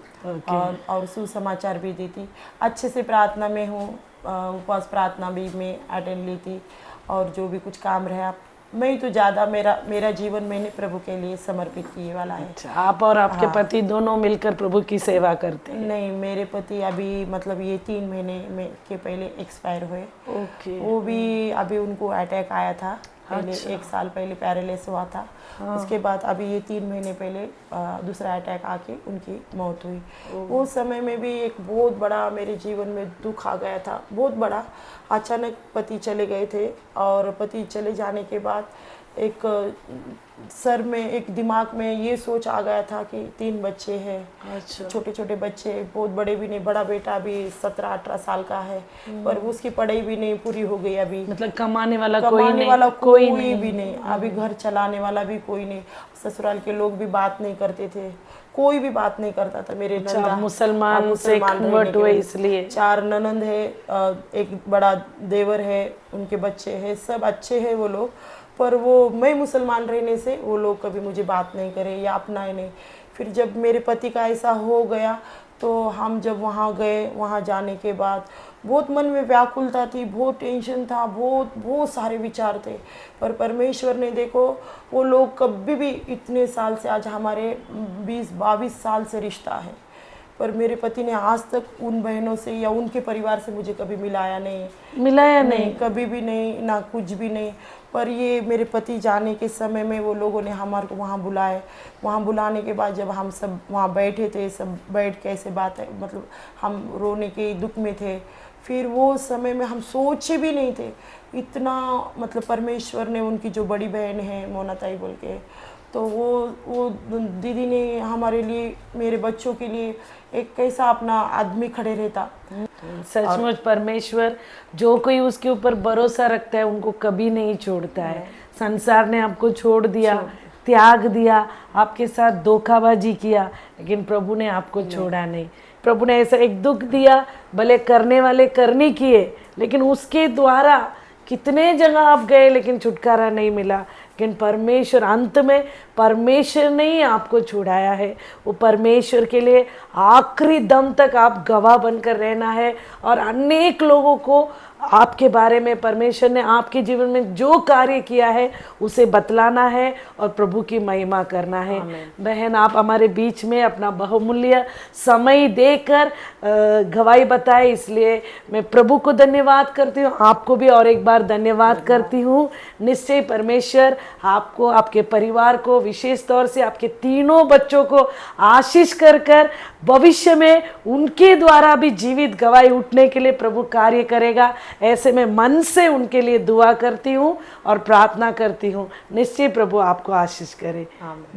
और सुसमाचार भी देती। अच्छे से प्रार्थना में हूँ, उपवास प्रार्थना भी मैं अटेंड लेती, और जो भी कुछ काम रहा मैं तो ज़्यादा मेरा जीवन मैंने प्रभु के लिए समर्पित किए वाला है। अच्छा, आप और आपके पति दोनों मिलकर प्रभु की सेवा करते हैं? नहीं, मेरे पति अभी मतलब ये 3 महीने में के पहले एक्सपायर हुए। ओके। वो भी अभी उनको अटैक आया था पहले, 1 साल पहले पैरालिसिस हुआ था। उसके बाद अभी ये 3 महीने पहले दूसरा अटैक आके उनकी मौत हुई। वो समय में भी एक बहुत बड़ा मेरे जीवन में दुख आ गया था, बहुत बड़ा। अचानक पति चले गए थे, और पति चले जाने के बाद एक सर में, एक दिमाग में ये सोच आ गया था कि 3 बच्चे हैं। अच्छा। छोटे छोटे बच्चे, बहुत बड़े भी नहीं, बड़ा बेटा अभी 17-18 साल का है, पर उसकी पढ़ाई भी नहीं पूरी हो गई अभी। मतलब कमाने वाला कोई भी नहीं, अभी घर चलाने वाला भी कोई नहीं। ससुराल के लोग भी बात नहीं करते थे, कोई भी बात नहीं करता था। मेरे नंदा मुसलमान से कन्वर्ट हुए इसलिए। 4 ननंद है, एक बड़ा देवर है, उनके बच्चे हैं, सब अच्छे हैं वो लोग, पर वो मैं मुसलमान रहने से वो लोग कभी मुझे बात नहीं करे या अपनाए नहीं। फिर जब मेरे पति का ऐसा हो गया, तो हम जब वहाँ गए, वहाँ जाने के बाद बहुत मन में व्याकुलता थी, बहुत टेंशन था, बहुत सारे विचार थे। पर परमेश्वर ने देखो, वो लोग कभी भी इतने साल से, आज हमारे 20-22 साल से रिश्ता है, पर मेरे पति ने आज तक उन बहनों से या उनके परिवार से मुझे कभी मिलाया नहीं, कभी भी नहीं, ना कुछ भी नहीं। पर ये मेरे पति जाने के समय में वो लोगों ने हमारे को वहाँ बुलाए। वहाँ बुलाने के बाद जब हम सब वहाँ बैठे थे, सब बैठ के ऐसे बात है, मतलब हम रोने के दुख में थे। फिर वो समय में हम सोचे भी नहीं थे इतना, मतलब परमेश्वर ने, उनकी जो बड़ी बहन है मोना ताई बोल के, तो वो दीदी ने हमारे लिए, मेरे बच्चों के लिए एक कैसा अपना आदमी खड़े रहता। सचमुच परमेश्वर जो कोई उसके ऊपर भरोसा रखता है उनको कभी नहीं छोड़ता है। संसार ने आपको छोड़ दिया, त्याग दिया, आपके साथ धोखाबाजी किया, लेकिन प्रभु ने आपको छोड़ा नहीं। प्रभु ने ऐसा एक दुख दिया, भले करने वाले करने किए, लेकिन उसके द्वारा कितने जगह आप गए लेकिन छुटकारा नहीं मिला। लेकिन परमेश्वर, अंत में परमेश्वर ने ही आपको छुड़ाया है। वो परमेश्वर के लिए आखिरी दम तक आप गवाह बनकर रहना है, और अनेक लोगों को आपके बारे में, परमेश्वर ने आपके जीवन में जो कार्य किया है उसे बतलाना है और प्रभु की महिमा करना है। बहन, आप हमारे बीच में अपना बहुमूल्य समय देकर गवाही बताए, इसलिए मैं प्रभु को धन्यवाद करती हूँ, आपको भी और एक बार धन्यवाद करती हूँ। निश्चय परमेश्वर आपको, आपके परिवार को, विशेष तौर से आपके तीनों बच्चों को आशीष कर भविष्य में उनके द्वारा भी जीवित गवाही उठने के लिए प्रभु कार्य करेगा। ऐसे में मन से उनके लिए दुआ करती हूँ और प्रार्थना करती हूँ। निश्चय प्रभु आपको आशीष करे।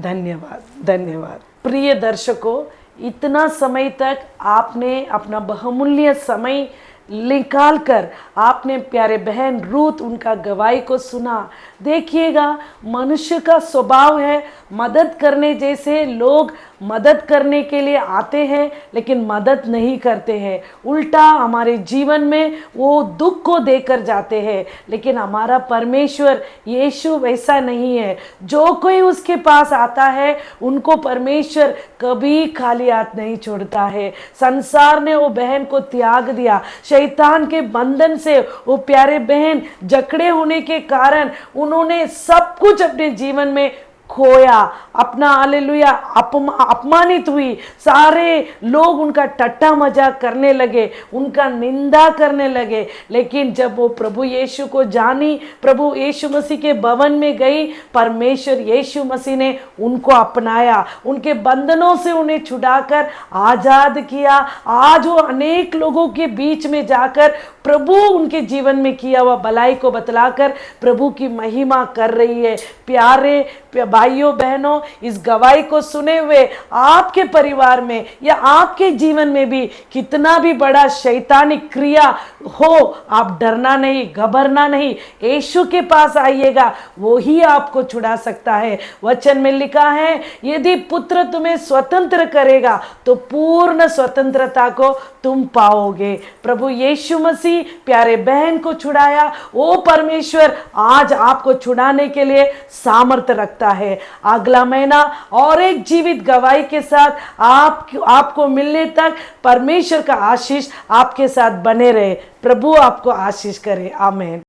धन्यवाद, धन्यवाद। प्रिय दर्शकों, इतना समय तक आपने अपना बहुमूल्य समय निकाल कर आपने प्यारे बहन रूथ उनका गवाही को सुना। देखिएगा, मनुष्य का स्वभाव है मदद करने जैसे लोग मदद करने के लिए आते हैं लेकिन मदद नहीं करते हैं, उल्टा हमारे जीवन में वो दुख को देकर जाते हैं। लेकिन हमारा परमेश्वर यीशु वैसा नहीं है। जो कोई उसके पास आता है उनको परमेश्वर कभी खाली हाथ नहीं छोड़ता है। संसार ने वो बहन को त्याग दिया, शैतान के बंधन से वो प्यारे बहन जकड़े होने के कारण उन्होंने सब कुछ अपने जीवन में खोया, अपना हालेलुया अपमानित हुई। सारे लोग उनका टट्टा मजाक करने लगे, उनका निंदा करने लगे। लेकिन जब वो प्रभु यीशु को जानी, प्रभु यीशु मसीह के भवन में गई, परमेश्वर यीशु मसीह ने उनको अपनाया, उनके बंधनों से उन्हें छुड़ाकर आजाद किया। आज वो अनेक लोगों के बीच में जाकर प्रभु उनके जीवन में किया हुआ भलाई को बतलाकर प्रभु की महिमा कर रही है। प्यारे भाइयों बहनों, इस गवाही को सुने हुए आपके परिवार में या आपके जीवन में भी कितना भी बड़ा शैतानिक क्रिया हो, आप डरना नहीं, घबरना नहीं, यीशु के पास आइएगा, वो ही आपको छुड़ा सकता है। वचन में लिखा है, यदि पुत्र तुम्हें स्वतंत्र करेगा तो पूर्ण स्वतंत्रता को तुम पाओगे। प्रभु यीशु मसीह प्यारे बहन को छुड़ाया, वो परमेश्वर आज आपको छुड़ाने के लिए सामर्थ्य रखता है। अगला महीना और एक जीवित गवाही के साथ आपको मिलने तक परमेश्वर का आशीष आपके साथ बने रहे। प्रभु आपको आशीष करे। आमीन।